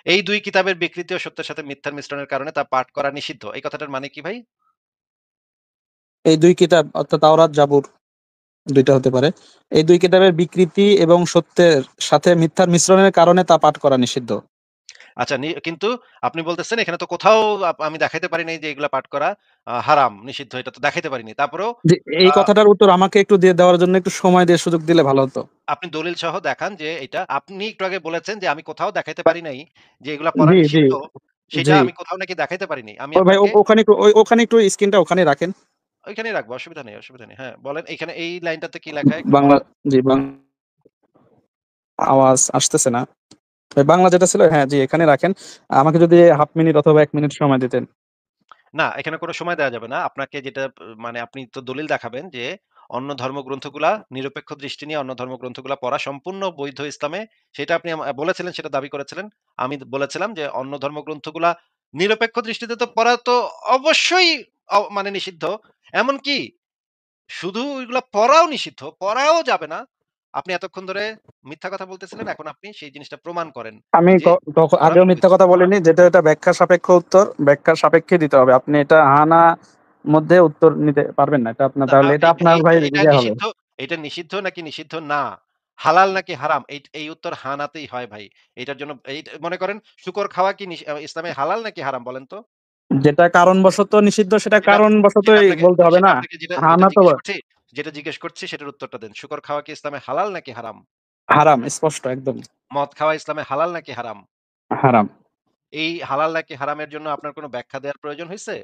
S2: এই ২ কিতাবের বিকৃতি ও সত্যের সাথে মিথ্যার মিশ্রণের কারণে তা পাঠ করা নিষিদ্ধ। এই কথাটার মানে কি ভাই?
S1: এই ২ কিতাব অর্থাৎ তাওরাত, জাবুর ২ টা হতে পারে। এই ২ কিতাবের বিকৃতি এবং সত্যের সাথে মিথ্যার মিশ্রণের কারণে তা পাঠ করা নিষিদ্ধ।
S2: আচ্ছা কিন্তু আপনি বলতেছেন এখানে তো কোথাও আমি দেখাইতে পারি নাই যে এগুলা পাঠ করা হারাম, নিষিদ্ধ এটা তো দেখাইতে পারিনি। তারপরেও
S1: জি, এই
S2: আ
S1: কথাটার উত্তর আমাকে একটু দিয়ে দেওয়ার জন্য একটু সময় দিয়ে সুযোগ দিলে ভালো হতো।
S2: আপনি দলিল সহ দেখান যে এটা আপনি একটু আগে বলেছেন যে আমি কোথাও দেখাইতে
S1: বা
S2: পারি নাই যে এগুলা পড়া
S1: জি, জি,
S2: নিষিদ্ধ। সেটা
S1: জি।
S2: আমি কোথাও নাকি দেখাইতে পারিনি। আমি
S1: ও ভাই
S2: আপনাকে
S1: ওখানে একটু ওখানে একটু স্ক্রিনটা ওখানে রাখেন।
S2: ওইখানেই রাখবো। অসুবিধা নেই, অসুবিধা নেই। হ্যাঁ, বলেন এখানে এই লাইনটাতে কি লেখা একটু
S1: বাংলা
S2: বলেন।
S1: জি, আওয়াজ আসতেছে না। ভাই বাংলা যেটা ছিল হ্যাঁ, জি এখানে রাখেন। আমাকে যদি 1/2 মিনিট অথবা ১ মিনিট সময় দিতেন।
S2: না, এখানে কোনো সময় দেওয়া যাবে না। আপনাকে যেটা মানে আপনি তো দলিল দেখাবেন যে অন্য ধর্মগ্রন্থগুলা নিরপেক্ষ দৃষ্টি নিয়ে অন্য ধর্মগ্রন্থগুলা পড়া সম্পূর্ণ বৈধ ইসলামে। সেটা আপনি বলেছিলেন, সেটা দাবি করেছিলেন। আমি বলেছিলাম যে অন্য ধর্মগ্রন্থগুলা নিরপেক্ষ দৃষ্টিতে তো পড়া তো অবশ্যই মানে নিষিদ্ধ। এমনকি শুধু ওইগুলা পড়াও নিষিদ্ধ, পড়াও যাবে না। আপনি এতক্ষণ ধরে মিথ্যা কথা বলতেছিলেন। এখন আপনি সেই জিনিসটা প্রমাণ করেন
S1: আমি
S2: যে
S1: আগেও
S2: পড়ানো
S1: মিথ্যা
S2: বৈধ।
S1: কথা বলিনি। যেটা এটা ব্যাখ্যা সাপেক্ষ উত্তর, ব্যাখ্যার সাপেক্ষে দিতে হবে। আপনি এটা হা না মধ্যে উত্তর নিতে পারবেন না। এটা আপনার
S2: না,
S1: তাহলে এটা
S2: এইটা
S1: আপনার ভাই
S2: এইটা
S1: ইয়ে হবে।
S2: নিষিদ্ধ, এটা নিষিদ্ধ নাকি নিষিদ্ধ না? হালাল নাকি হারাম? এই উত্তর হা নাতেই হয় ভাই। এটার জন্য মনে করেন শুকর খাওয়া কি ইসলামে হালাল নাকি হারাম বলেন তো?
S1: যেটা কারণবশত নিষিদ্ধ সেটা
S2: যেটা যেটা
S1: কারণবশতই
S2: আপনাকে
S1: বলতে হবে
S2: সেটা
S1: না।
S2: আপনাকে যেটা
S1: হা
S2: যেটা
S1: না তো
S2: জিজ্ঞেস করছি সেটার উত্তরটা দেন। শুকর খাওয়া কি ইসলামে হালাল নাকি হারাম?
S1: হারাম স্পষ্ট একদম।
S2: মদ খাওয়া ইসলামে হালাল নাকি হারাম?
S1: হারাম।
S2: এই হালাল নাকি হারামের জন্য আপনার কোনো ব্যাখ্যা দেওয়ার প্রয়োজন হইছে?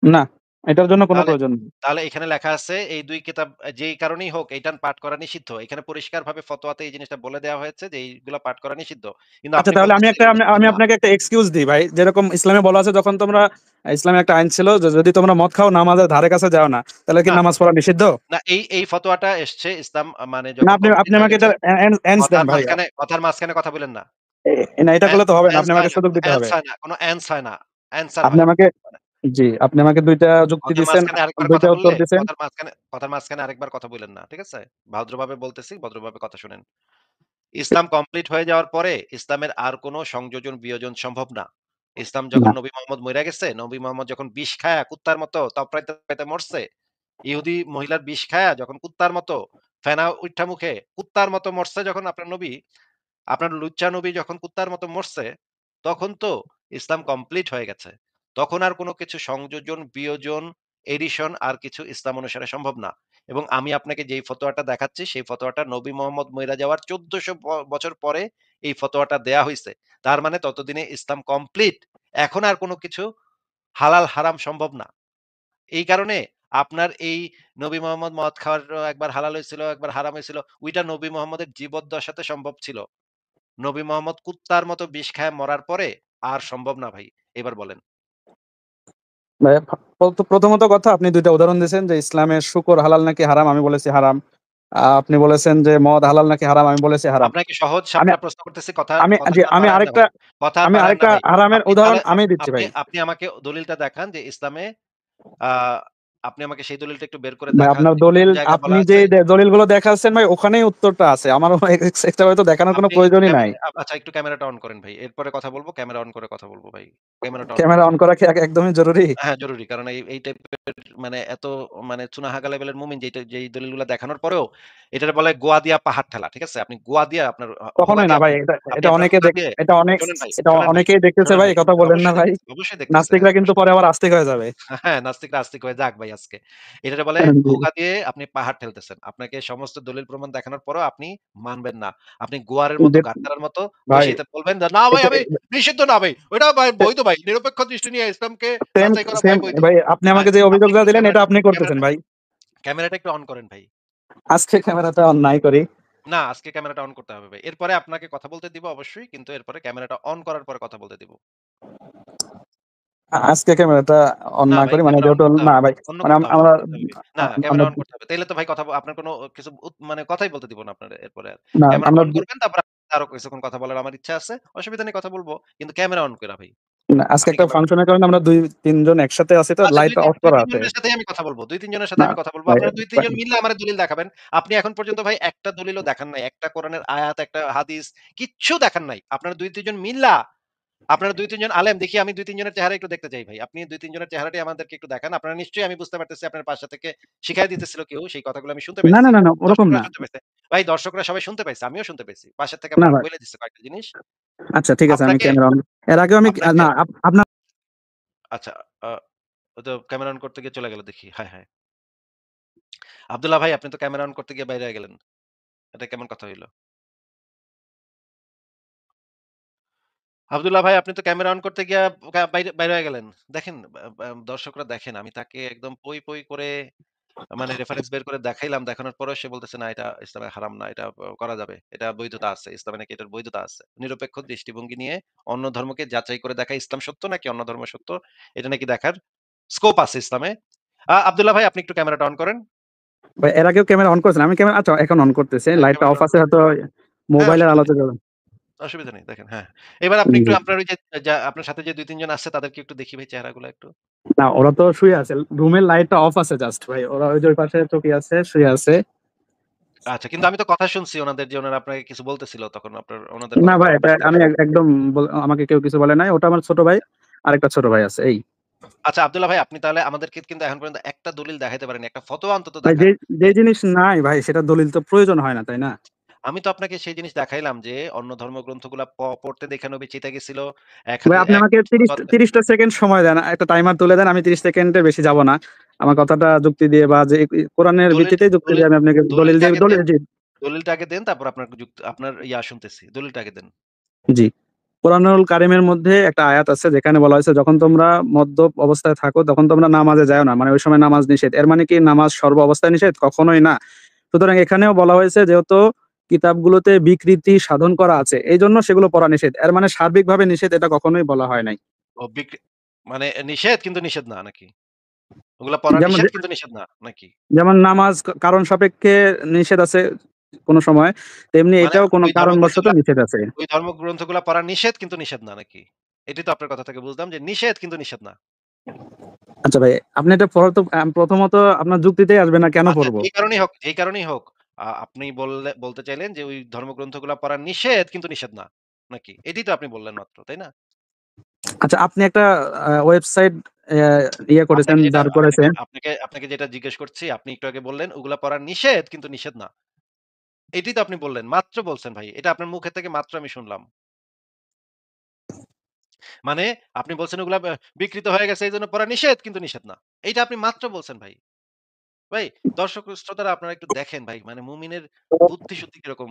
S1: না, এটার জন্য কোনো
S2: তাহলে
S1: প্রয়োজন নেই।
S2: তাহলে এখানে লেখা আছে এই ২ কিতাব যেই কারণেই হোক এইটা পাঠ করা নিষিদ্ধ। এখানে পরিষ্কারভাবে ফতোয়াতে এই জিনিসটা বলে দেওয়া হয়েছে যে এইগুলা পাঠ করা নিষিদ্ধ। কিন্তু
S1: আচ্ছা
S2: আপনি
S1: তাহলে
S2: বলতেছেন এগুলো নিষিদ্ধ
S1: আমি
S2: না।
S1: আপনাকে একটা এক্সকিউজ দিই ভাই। যেরকম ইসলামে বলা আছে, যখন তোমরা ইসলামে একটা আইন ছিল যে যদি তোমরা মদ খাও নামাজের ধারে কাছে যাও না। তাহলে কি
S2: না,
S1: নামাজ পড়া নিষিদ্ধ?
S2: না এই ফতোয়াটা এসছে ইসলাম মানে
S1: না,
S2: যখন
S1: আপনি
S2: কমপ্লিট হয়ে
S1: আমাকে
S2: গেছে।
S1: এটার অ্যান্স দেন ভাই।
S2: কথার মাঝখানে কথা বলেন না।
S1: না, এটা করলে তো হবে না।
S2: অ্যান্স
S1: আপনি
S2: হয়
S1: আমাকে
S2: না,
S1: সুযোগ
S2: কোনো
S1: দিতে
S2: অ্যান্স
S1: হবে।
S2: হয় না, কোনো অ্যান্স হয় না। অ্যান্সার
S1: আপনি
S2: হয়।
S1: আমাকে জি, আপনি আমাকে ২ টা যুক্তি
S2: কথার
S1: দিছেন,
S2: মাঝখানে আরেকবার
S1: ২
S2: কথা
S1: টা উত্তর
S2: বললে
S1: দিছেন।
S2: কথার মাঝখানে আরেকবার কথা বইলেন না। ঠিক আছে? ভদ্রভাবে বলতেছি, ভদ্রভাবে কথা শুনেন। ইসলাম কমপ্লিট হয়ে যাওয়ার পরে ইসলামের আর কোন সংযোজন বিয়োজন সম্ভব না। ইসলাম যখন
S1: না,
S2: নবী মোহাম্মদ মইরা গেছে, নবী মোহাম্মদ যখন বিষ খায়া কুত্তার মতো তপড়াইতে তপড়াইতে মরছে, ইহুদি মহিলার বিষ খায়া যখন কুত্তার মতো ফেনা উইঠা মুখে কুত্তার মতো মরছে, যখন আপনার নবী, আপনার লুচ্চা নবী যখন কুত্তার মতো মরছে, তখন তো ইসলাম কমপ্লিট হয়ে গেছে। তখন আর কোনো কিছু সংযোজন, বিয়োজন, এডিশন আর কিছু ইসলাম অনুসারে সম্ভব না। এবং আমি আপনাকে যেই ফতোয়াটা দেখাচ্ছি, সেই ফতোয়াটা নবী মোহাম্মদ মইরা যাওয়ার ১৪০০ বছর পরে এই ফতোয়াটা দেয়া হইছে। তার মানে ততদিনে ইসলাম কমপ্লিট। এখন আর কোনো কিছু হালাল হারাম সম্ভব না। এই কারণে আপনার এই নবী মোহাম্মদ মদ খাওয়ার একবার হালাল হয়েছিল, একবার হারাম হয়েছিল, ওইটা নবী মোহাম্মদের জীবদ্দশাতে সম্ভব ছিল। নবী মোহাম্মদ কুত্তার মতো বিষ খায় মরার পরে আর সম্ভব না ভাই। এবার বলেন।
S1: ভাই প্রথমত কথা, আপনি ২ টা উদাহরণ দিয়েছেন যে ইসলামের শুকর হালাল নাকি হারাম, আমি বলেছি হারাম। আপনি বলেছেন যে মদ হালাল নাকি হারাম, আমি বলেছি হারাম।
S2: আপনাকে সহজ
S1: আমি
S2: সাপটা প্রশ্ন করতেছি, কথা
S1: আমি
S2: কথা
S1: জি,
S2: আর বাড়ায়েন না ভাই। কথা আর বাড়ায়েন না
S1: আরেকটা
S2: ভাই।
S1: হারামের
S2: আপনি
S1: উদাহরণ
S2: তাহলে
S1: আমি দিচ্ছি
S2: আপনি
S1: ভাই।
S2: আপনি আমাকে দলিলটা দেখান যে ইসলামে আ আপনি আমাকে সেই দলিলটা একটু বের করে
S1: ভাই
S2: দেখান
S1: আপনার
S2: যে কোন
S1: দলিল,
S2: জায়গায় বলা
S1: আপনি যে
S2: আছে।
S1: দলিলগুলো দেখাচ্ছেন ভাই, ওখানেই উত্তরটা আছে। আমারও এক্সট্রা ভাবে তো দেখানোর কোনো
S2: আপনি
S1: প্রয়োজনই নাই।
S2: আচ্ছা একটু ক্যামেরাটা অন করেন ভাই। এরপরে কথা বলব। ক্যামেরা অন করে কথা বলব ভাই। ক্যামেরাটা অন
S1: ক্যামেরা
S2: করেন।
S1: অন করা কি একদমই জরুরি?
S2: হ্যাঁ, জরুরি। কারণ এই টাইপের মানে এত মানে চুনাহাগা লেভেলের মুমিন যেই দলিলগুলা দেখানোর পরেও এটারে বলে গোয়া দিয়া পাহাড় ঠেলা। ঠিক আছে? আপনি গোয়া দিয়া আপনার হোগা
S1: কখনোই না
S2: দিয়ে
S1: ভাই।
S2: আপনি
S1: এটা
S2: আপনার
S1: অনেকে
S2: হোগা দিয়ে
S1: এটা
S2: শোনেন ভাই,
S1: অনেকেই দেখতেছে
S2: শোনেন
S1: ভাই।
S2: ভাই।
S1: কথা বলেন না
S2: অবশ্যই
S1: ভাই।
S2: দেখতেছে, অবশ্যই দেখতেছে।
S1: নাস্তিকরা
S2: হ্যাঁ,
S1: কিন্তু
S2: অবশ্যই।
S1: পরে আবার আস্তিক হয়ে যাবে।
S2: হ্যাঁ, নাস্তিকরা আস্তিক হয়ে যাক ভাই আজকে। এটারে বলে
S1: জি।
S2: হোগা দিয়ে আপনি পাহাড় ঠেলতেছেন। আপনাকে সমস্ত দলিল প্রমাণ দেখানোর পরেও আপনি মানবেন না। আপনি গোয়ারের মতো,
S1: যে
S2: গাদ্দারের মতো
S1: ভাই
S2: বসে বলবেন যে, "না ভাই
S1: এটা
S2: আমি নিষিদ্ধ না ভাই। ওটা ভাই বৈধ ভাই। নিরপেক্ষ দৃষ্টি নিয়ে ইসলামকে
S1: সেম
S2: যাচাই করা
S1: সেম
S2: ভাই বৈধ।"
S1: ভাই, আপনি
S2: হ্যাঁ,
S1: আমাকে যে
S2: আপনি
S1: অভিযোগটা
S2: একটু
S1: দিলেন এটা আপনি করতেছেন ভাই।
S2: ক্যামেরাটা একটু অন করেন ভাই।
S1: আজকে ক্যামেরাটা অন নাই করি।
S2: না, আজকে ক্যামেরাটা অন করতে হবে ভাই। এরপরে আপনাকে কথা বলতে দিব অবশ্যই। কিন্তু এরপরে ক্যামেরাটা অন করার পরে কথা বলতে দিব।
S1: আজকে ক্যামেরাটা অন
S2: না
S1: না
S2: ভাই
S1: করি, মানে
S2: ক্যামেরা অন
S1: যেহেতু
S2: করতে
S1: না
S2: হবে।
S1: ভাই,
S2: অন্য
S1: মানে
S2: করতে হবে,
S1: আমরা
S2: অন করতে হবে। না, ক্যামেরা
S1: আমরা
S2: অন করতে হবে। তাইলে তো ভাই কথা আপনার কোনো কিছু মানে কথাই বলতে দিব না আপনার এরপরে আর।
S1: না
S2: ক্যামেরা
S1: আমরা
S2: অন করবেন, তারপর আরো কিছুক্ষণ কথা বলার আমার ইচ্ছা আছে। অসুবিধা নেই, কথা বলব। কিন্তু ক্যামেরা অন কইরা ভাই।
S1: না, আজকে
S2: আপনি
S1: একটা
S2: ক্যামেরা
S1: ফাংশনের কারণে আমরা ২-৩ জন একসাথে আছি তো
S2: আচ্ছা
S1: লাইটটা অফ করা
S2: ২-৩
S1: আছে।
S2: জনের সাথেই আমি কথা বলব। ২-৩ জনের সাথে
S1: না
S2: আমি কথা বলব।
S1: ভাই,
S2: আপনারা ২-৩
S1: ভাই
S2: জন মিললে আমারে দলিল দেখাবেন। আপনি এখন পর্যন্ত ভাই একটা দলিলও দেখান নাই। একটা কোরআনের আয়াত, একটা হাদিস কিচ্ছু দেখান নাই। আপনারা ২-৩ জন মিল্লা আপনারা ২-৩ জন আলেম দেখি আমি ২-৩ জনের চেহারা একটু দেখতে চাই ভাই। আপনি ২-৩ জনের চেহারাটি আমাদেরকে একটু দেখান। আপনারা নিশ্চয়ই আমি বুঝতে পারতেছি আপনার বাসা থেকে শিখায় দিতেছিল কেউ। সেই কথাগুলো আমি শুনতে
S1: না, না,
S2: পাইছি।
S1: না, না ওরকম
S2: দর্শকরা
S1: না।
S2: শুনতে পাইছে। ভাই দর্শকরা সবাই শুনতে পাইছে। আমিও শুনতে পাইছি। বাসা থেকে
S1: না
S2: আপনারা
S1: ভাই।
S2: বইলে দিছে কয়েকটা জিনিস।
S1: আচ্ছা ঠিক আছে, আমি
S2: আপনাকে
S1: ক্যামেরা অন এর আগেও আমি
S2: আপনাকে
S1: না আপনার
S2: আচ্ছা আ ও তো ক্যামেরা অন করতে গিয়ে চলে গেল দেখি। হায়, হায়! আব্দুল্লাহ ভাই আপনি তো ক্যামেরা অন করতে গিয়ে বাইরে হয়ে গেলেন। এটা কেমন কথা হইল? আব্দুল্লাহ ভাই আপনি তো ক্যামেরা অন করতে গিয়া বাইরে বাইরে হয়ে গেলেন। দেখেন দর্শকরা দেখেন আমি তাকে একদম পই, পই করে মানে রেফারেন্স বের করে দেখাইলাম। দেখানোর পরেও সে বলতেছে, "না এটা ইসলামে হারাম না। এটা করা যাবে। এটা বৈধতা আছে। ইসলামে নাকি এটার বৈধতা আছে।" নিরপেক্ষ দৃষ্টিভঙ্গি নিয়ে অন্য ধর্মকে যাচাই করে দেখা ইসলাম সত্য নাকি অন্য ধর্ম সত্য এটা নাকি দেখার স্কোপ আছে ইসলামে। আব্দুল্লাহ ভাই আপনি একটু ক্যামেরাটা অন করেন।
S1: ভাই এর আগেও ক্যামেরা অন করেছেন। আমি ক্যামেরা আচ্ছা এখন অন করতেছি।
S2: হ্যাঁ,
S1: লাইটটা অফ
S2: ক্যামেরাটা অন
S1: আছে
S2: করেন।
S1: হয়তো
S2: হ্যাঁ,
S1: মোবাইলের
S2: অসুবিধা নেই।
S1: আলোতে যাবে।
S2: অসুবিধা নেই। দেখেন, হ্যাঁ। এবার আপনি একটু
S1: জি।
S2: আপনার ওই যে আপনার সাথে যে ২-৩ জন আসছে তাদেরকে একটু দেখি ভাই চেহারাগুলো একটু।
S1: না ওরা তো শুয়ে আছে। রুমের লাইটটা অফ আছে জাস্ট ভাই। ওরা ওই যে ওই পাশে চকি আছে, শুয়ে আছে।
S2: আচ্ছা, কিন্তু আমি তো কথা শুনছি ওনাদের যে ওনারা আপনাকে কিছু বলতেছিল তখন আপনার ওনাদের
S1: না
S2: কথাগুলো
S1: ভাই
S2: আপনি
S1: এটা
S2: শুনতে
S1: আমি
S2: পারেন।
S1: একদম আমাকে কেউ কিছু বলে নাই। ওটা আমার ছোট ভাই। আরেকটা ছোট ভাই আছে এই।
S2: আচ্ছা আব্দুল্লাহ ভাই আপনি তাহলে আমাদেরকে কিন্তু এখন পর্যন্ত একটা দলিল দেখাইতে পারেননি। একটা ফতোয়া অন্তত
S1: ভাই
S2: দেখান।
S1: যে
S2: যে
S1: জিনিস নাই ভাই সেটা দলিল তো প্রয়োজন হয় না, তাই না?
S2: আমি তো আপনাকে সেই জিনিস দেখাইলাম যে অন্য ধর্মগ্রন্থগুলা পড়তে দেখে নবী চিতে গেছিল। এক
S1: ভাই
S2: হাতে
S1: আপনি
S2: এক
S1: আমাকে ৩০টা সেকেন্ড সময় দেন। একটা টাইমার তুলে দেন। আমি ৩০ সেকেন্ডের বেশি যাব না। আমার কথাটা যুক্তি দিয়ে বা যে কোরআনের
S2: দলিল
S1: ভিত্তিতেই যুক্তি
S2: দলিল
S1: দিয়ে আমি আপনাকে দলিল
S2: দলিলটা
S1: দিয়ে
S2: আগে
S1: দলিল
S2: দেন।
S1: জি,
S2: দলিলটা আগে দেন তারপর আপনার আপনার শুনতেছি। দলিলটা আগে দেন।
S1: জি। কোরআনুল কারিমের মধ্যে একটা আয়াত আছে যেখানে বলা হয়েছে যখন তোমরা মদ্যপ অবস্থায় থাকো তখন তোমরা নামাজে যাও না। মানে ওই সময় নামাজ নিষেধ। এর মানে কি নামাজ সর্ব অবস্থায় নিষেধ? কখনোই না। সুতরাং এখানেও বলা হয়েছে যেহেতু কিতাবগুলোতে বিকৃতি সাধন করা আছে, এইজন্য সেগুলো পড়া নিষেধ। এর মানে সার্বিকভাবে নিষেধ এটা কখনোই বলা হয় নাই।
S2: ও মানে নিষেধ কিন্তু নিষেধ না নাকি? ওগুলা পড়া
S1: যেমন
S2: নিষেধ কিন্তু নিষেধ না নাকি?
S1: যেমন নামাজ কারণ সাপেক্ষে নিষেধ আছে কোন সময়, তেমনি
S2: মানে
S1: এটাও কোন
S2: ওই
S1: কারণবশত
S2: ধর্মগ্রন্থগুলা
S1: নিষেধ আছে।
S2: ওই ধর্মগ্রন্থগুলা পড়া নিষেধ কিন্তু নিষেধ না নাকি? এটাই তো আপনার কথা থেকে বুঝলাম যে নিষেধ কিন্তু নিষেধ না।
S1: আচ্ছা ভাই, আপনি এটা প্রথমত আপনার যুক্তিতেই আসবে না কেন
S2: আচ্ছা
S1: পড়বো?
S2: যেই কারণেই হোক আপনি বলতে চাইলেন যে ওই ধর্মগ্রন্থগুলা পড়া নিষেধ কিন্তু নিষেধ না। নাকি? এটাই তো আপনি বললেন মাত্র, তাই না?
S1: আচ্ছা আপনি একটা ওয়েবসাইট অ্যা ইয়ে করেছেন,
S2: আপনাকে যেটা
S1: দাঁড়
S2: আপনাকে
S1: করেছেন।
S2: আপনাকে আপনাকে যেটা জিজ্ঞেস করছি, আপনি একটু আগে বললেন ওগুলা পড়া নিষেধ কিন্তু নিষেধ না। এটাই তো আপনি বললেন। মাত্র বলছেন ভাই। এটা আপনার মুখে থেকে মাত্র আমি শুনলাম। মানে আপনি বলছেন ওগুলা বিকৃত হয়ে গেছে এইজন্য পড়া নিষেধ কিন্তু নিষেধ না। এইটা আপনি মাত্র বলছেন ভাই। ভাই দর্শক শ্রোতারা আপনারা একটু দেখেন ভাই। মানে মুমিনের বুদ্ধিশুদ্ধি কিরকম?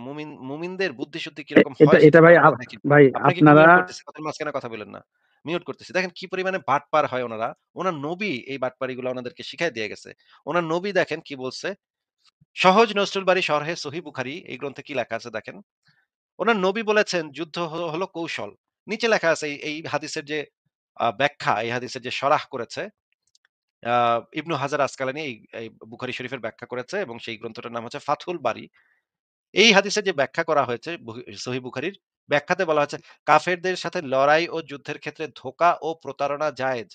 S2: মুমিনদের বুদ্ধিশুদ্ধি কিরকম
S1: এটা
S2: হয় সেটা
S1: এটা
S2: একটু
S1: ভাই
S2: আপনারা দেখেন।
S1: ভাই
S2: আপনাকে একটু
S1: আপনারা
S2: মিউট করতেছি। কথার মাঝখানে কথা বলেন না। মিউট করতেছি। দেখেন কি পরিমাণে বাটপার হয় ওনারা। ওনার নবী এই বাটপারিগুলো ওনাদেরকে শিখায় দিয়ে গেছে। ওনার নবী দেখেন কি বলছে? সহজ নজরুল বাড়ি শরহে সহিহ বুখারী এই গ্রন্থে কি লেখা আছে দেখেন। ওনার নবী বলেছেন যুদ্ধ হলো কৌশল। নিচে লেখা আছে এই হাদিসের যে ব্যাখ্যা, এই হাদিসের যে শরাহ করেছে আ ইবনু হাজার আসকালানি এই বুখারী শরীফের ব্যাখ্যা করেছে এবং সেই গ্রন্থটার নাম হচ্ছে ফাথহুল বারী। এই হাদিসের যে ব্যাখ্যা করা হয়েছে সহিহ বুখারীর ব্যাখ্যাতে বলা হয়েছে কাফেরদের সাথে লড়াই ও যুদ্ধের ক্ষেত্রে ধোঁকা ও প্রতারণা জায়েজ।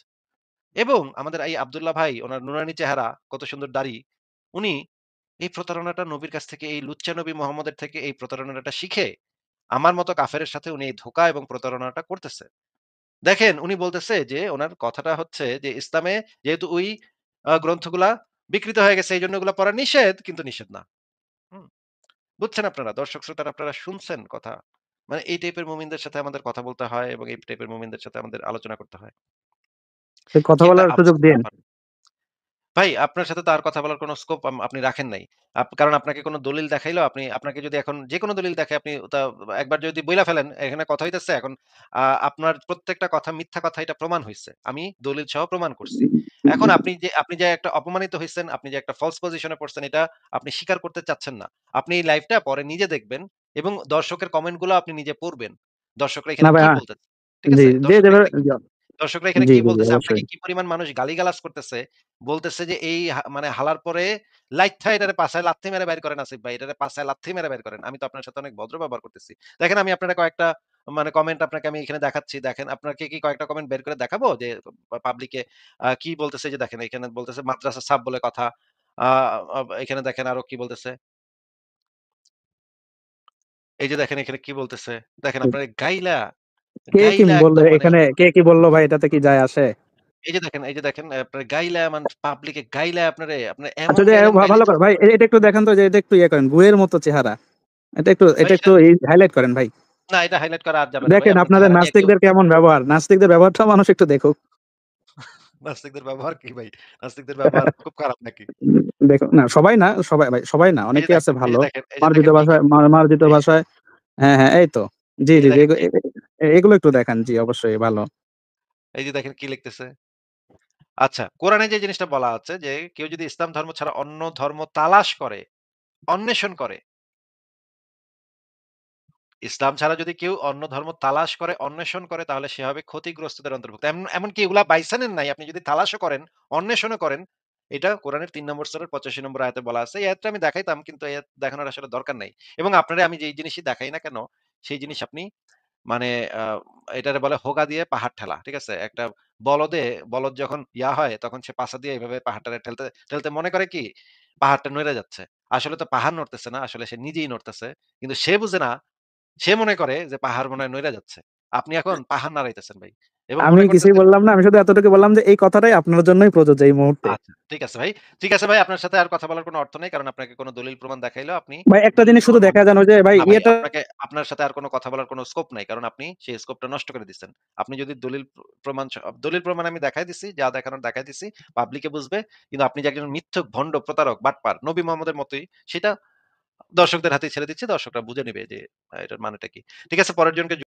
S2: এবং আমাদের এই আব্দুল্লাহ ভাই উনার নুরানি চেহারা, কত সুন্দর দাড়ি। উনি এই প্রতারণাটা নবীর কাছ থেকে এই লুচ্চা নবী মুহাম্মদের থেকে এই প্রতারণাটা শিখে আমার মতো কাফেরের সাথে উনি এই ধোঁকা এবং প্রতারণাটা করতেছে। দেখেন উনি বলতেছে যে উনার কথাটা হচ্ছে যে ইসলামে যেহেতু ওই গ্রন্থগুলা বিকৃত হয়ে গেছে এইজন্য ওগুলা পড়া নিষেধ কিন্তু নিষেধ না। হুম? বুঝছেন আপনারা? দর্শক শ্রোতারা আপনারা শুনছেন কথা? মানে এই টাইপের মুমিনদের সাথে আমাদের কথা বলতে হয় এবং এই টাইপের মুমিনদের সাথে আমাদের আলোচনা করতে হয়।
S1: কথা
S2: কি একটা
S1: বলার সুযোগ
S2: আফসোসের
S1: দিন।
S2: ব্যাপার। ভাই আপনার সাথে তো আর কথা বলার কোন স্কোপ আপনি রাখেন নাই। কারণ আপনাকে কোন দলিল দেখাইলো আপনাকে যদি এখন যেকোনো দলিল দেখায় আপনি ওটা একবার যদি বইলা ফেলেন, এখানে কথা হইতেছে এখন আপনার প্রত্যেকটা কথা মিথ্যা কথা এটা প্রমাণ হইছে। আমি দলিল সহ প্রমাণ করছি। এখন আপনি যে একটা অপমানিত হইছেন, আপনি যে একটা ফলস পজিশন এ পড়ছেন এটা আপনি স্বীকার করতে চাচ্ছেন না। আপনি এই লাইভটা পরে নিজে দেখবেন এবং দর্শকের কমেন্ট গুলো আপনি নিজে পড়বেন। দর্শকরা
S1: না
S2: এখানে
S1: ভাই
S2: কি বলতেছে। ঠিক
S1: জি,
S2: আছে?
S1: যে
S2: দর্শকরা
S1: যেভাবে
S2: এখানে কি বলতেছে। দর্শকরা এখানে
S1: জি,
S2: কি
S1: জি, জি,
S2: বলতেছে? আপনাকে
S1: অবশ্যই।
S2: কি পরিমাণ মানুষ গালিগালাজ করতেছে। বলতেছে যে এই মানে হালার পরে লাইত্থা এটারে পাছায় লাথি মেরে বাইর করেন আসিফ ভাই। এটারে পাছায় লাথি মেরে বাইর করেন। আমি তো আপনার সাথে অনেক ভদ্র ব্যবহার করতেছি। দেখেন আমি আপনারা কয়েকটা মানে কমেন্ট আপনাকে আমি এখানে দেখাচ্ছি। দেখেন আপনাকে কি কয়েকটা কমেন্ট বের করে দেখাবো? যে পাবলিকে কি বলতেছে? এই যে দেখেন এখানে বলতেছে মাদ্রাসা সাব বলে কথা। আ এখানে দেখেন আরো কি বলতেছে? এই যে দেখেন এখানে কি বলতেছে? দেখেন আপনারা গাইলা,
S1: কে কি
S2: গাইলা
S1: বললো
S2: একদম মানে
S1: এখানে, কে কি বললো ভাই, এটাতে কি যায় আসে?
S2: এই যে দেখেন আপনার গাইলা পাবলিকে গাইলা আপনারে আপনার
S1: আচ্ছা,
S2: এমন
S1: যে
S2: গাইলেন
S1: ভালো
S2: গাইলেন যে
S1: করে ভাই, এটা একটু দেখান তো, যে এটা একটু ইয়ে করেন, গুয়ের মতো চেহারা।
S2: ভাই
S1: এটা একটু হাইলাইট করেন ভাই।
S2: না এটা হাইলাইট করা আর যাবে না ভাই।
S1: দেখেন
S2: আপনার
S1: আপনাদের
S2: চেহারা নিয়ে কেউ
S1: নাস্তিকদের কেমন ব্যবহার, নাস্তিকদের ব্যবহারটা মানুষ একটু দেখুক।
S2: নাস্তিকদের ব্যবহার কি ভাই? নাস্তিকদের ব্যবহার খুব খারাপ নাকি?
S1: দেখুন না, সবাই না, সবাই ভাই, সবাই না,
S2: এই যে
S1: অনেকেই আছে
S2: দেখেন, এই যে
S1: ভালো।
S2: দেখেন, এই যে
S1: মার্জিত
S2: দেখেন কি
S1: ভাষায়, মার্জিত
S2: এই
S1: ভাষায়। হ্যাঁ, হ্যাঁ, এই তো। জি,
S2: এই যে
S1: জি, জি,
S2: দেখেন কি
S1: এগুলো একটু দেখান। জি, অবশ্যই ভালো।
S2: এই যে দেখেন কি লিখতেছে। আচ্ছা, কোরআনে যে জিনিসটা বলা আছে যে কেউ যদি ইসলাম ধর্ম ছাড়া অন্য ধর্ম তালাশ করে, অন্বেষণ করে ইসলাম ছাড়া যদি কেউ অন্য ধর্ম তালাশ করে, অন্বেষণ করে তাহলে সে হবে ক্ষতিগ্রস্তদের অন্তর্ভুক্ত। এমনকি এগুলা বাইসানের নাই। আপনি যদি তালাশও করেন, অন্বেষণও করেন, এটা কোরআনের ৩ নম্বর সূরার ৮৫ নম্বর আয়াতে বলা আছে। এই আয়াতটা আমি দেখাইতাম কিন্তু এই আয়াত দেখানোর আসলে দরকার নাই। এবং আপনারে আমি যেই জিনিসই দেখাই না কেন, সেই জিনিস আপনি মানে আ এটারে বলে হোগা দিয়ে পাহাড় ঠেলা। ঠিক আছে? একটা বলদ যখন হয় তখন সে পাছা দিয়ে এভাবে পাহাড়টারে ঠেলতে, ঠেলতে মনে করে কি পাহাড়টা নইড়ে যাচ্ছে। আসলে তো পাহাড় নড়তেছে না। আসলে সে নিজেই নড়তেছে। কিন্তু সে বুঝে না সে মনে করে যে পাহাড় মনে হয় নইড়া যাচ্ছে। আপনি এখন পাহাড় নাড়াইতেছেন ভাই। এবং
S1: আমি
S2: মনে
S1: কিছুই
S2: করতেছেন
S1: বললাম না। আমি শুধু এতটুকু বললাম যে এই কথাটাই আপনার জন্যই প্রযোজ্য এই মুহূর্তে।
S2: আচ্ছা, ঠিক আছে ভাই। ঠিক আছে ভাই, আপনার সাথে আর কথা বলার কোনো অর্থ নেই। কারণ আপনাকে কোনো দলিল প্রমাণ দেখাইলেও আপনি
S1: ভাই একটা
S2: দলিল
S1: জিনিস শুধু
S2: প্রমাণ
S1: দেখা
S2: মানবেন
S1: যান, ওই যে ভাই
S2: না ভাই,
S1: ইয়েটা।
S2: আপনার সাথে আর কোনো কথা বলার কোনো স্কোপ নাই। কারণ আপনি সেই স্কোপটা নষ্ট করে দিচ্ছেন। আপনি যদি দলিল প্রমাণ আমি দেখাই দিছি, যা দেখানোর দেখাই দিছি, পাবলিকে বুঝবে। কিন্তু আপনি যে একজন মিথ্যুক, ভণ্ড, প্রতারক, বাটপার, নবী মোহাম্মদের মতোই সেটা দর্শকদের হাতেই ছেড়ে দিচ্ছি। দর্শকরা বুঝে নিবে যে এটার মানেটা কি। ঠিক আছে, পরের জনকে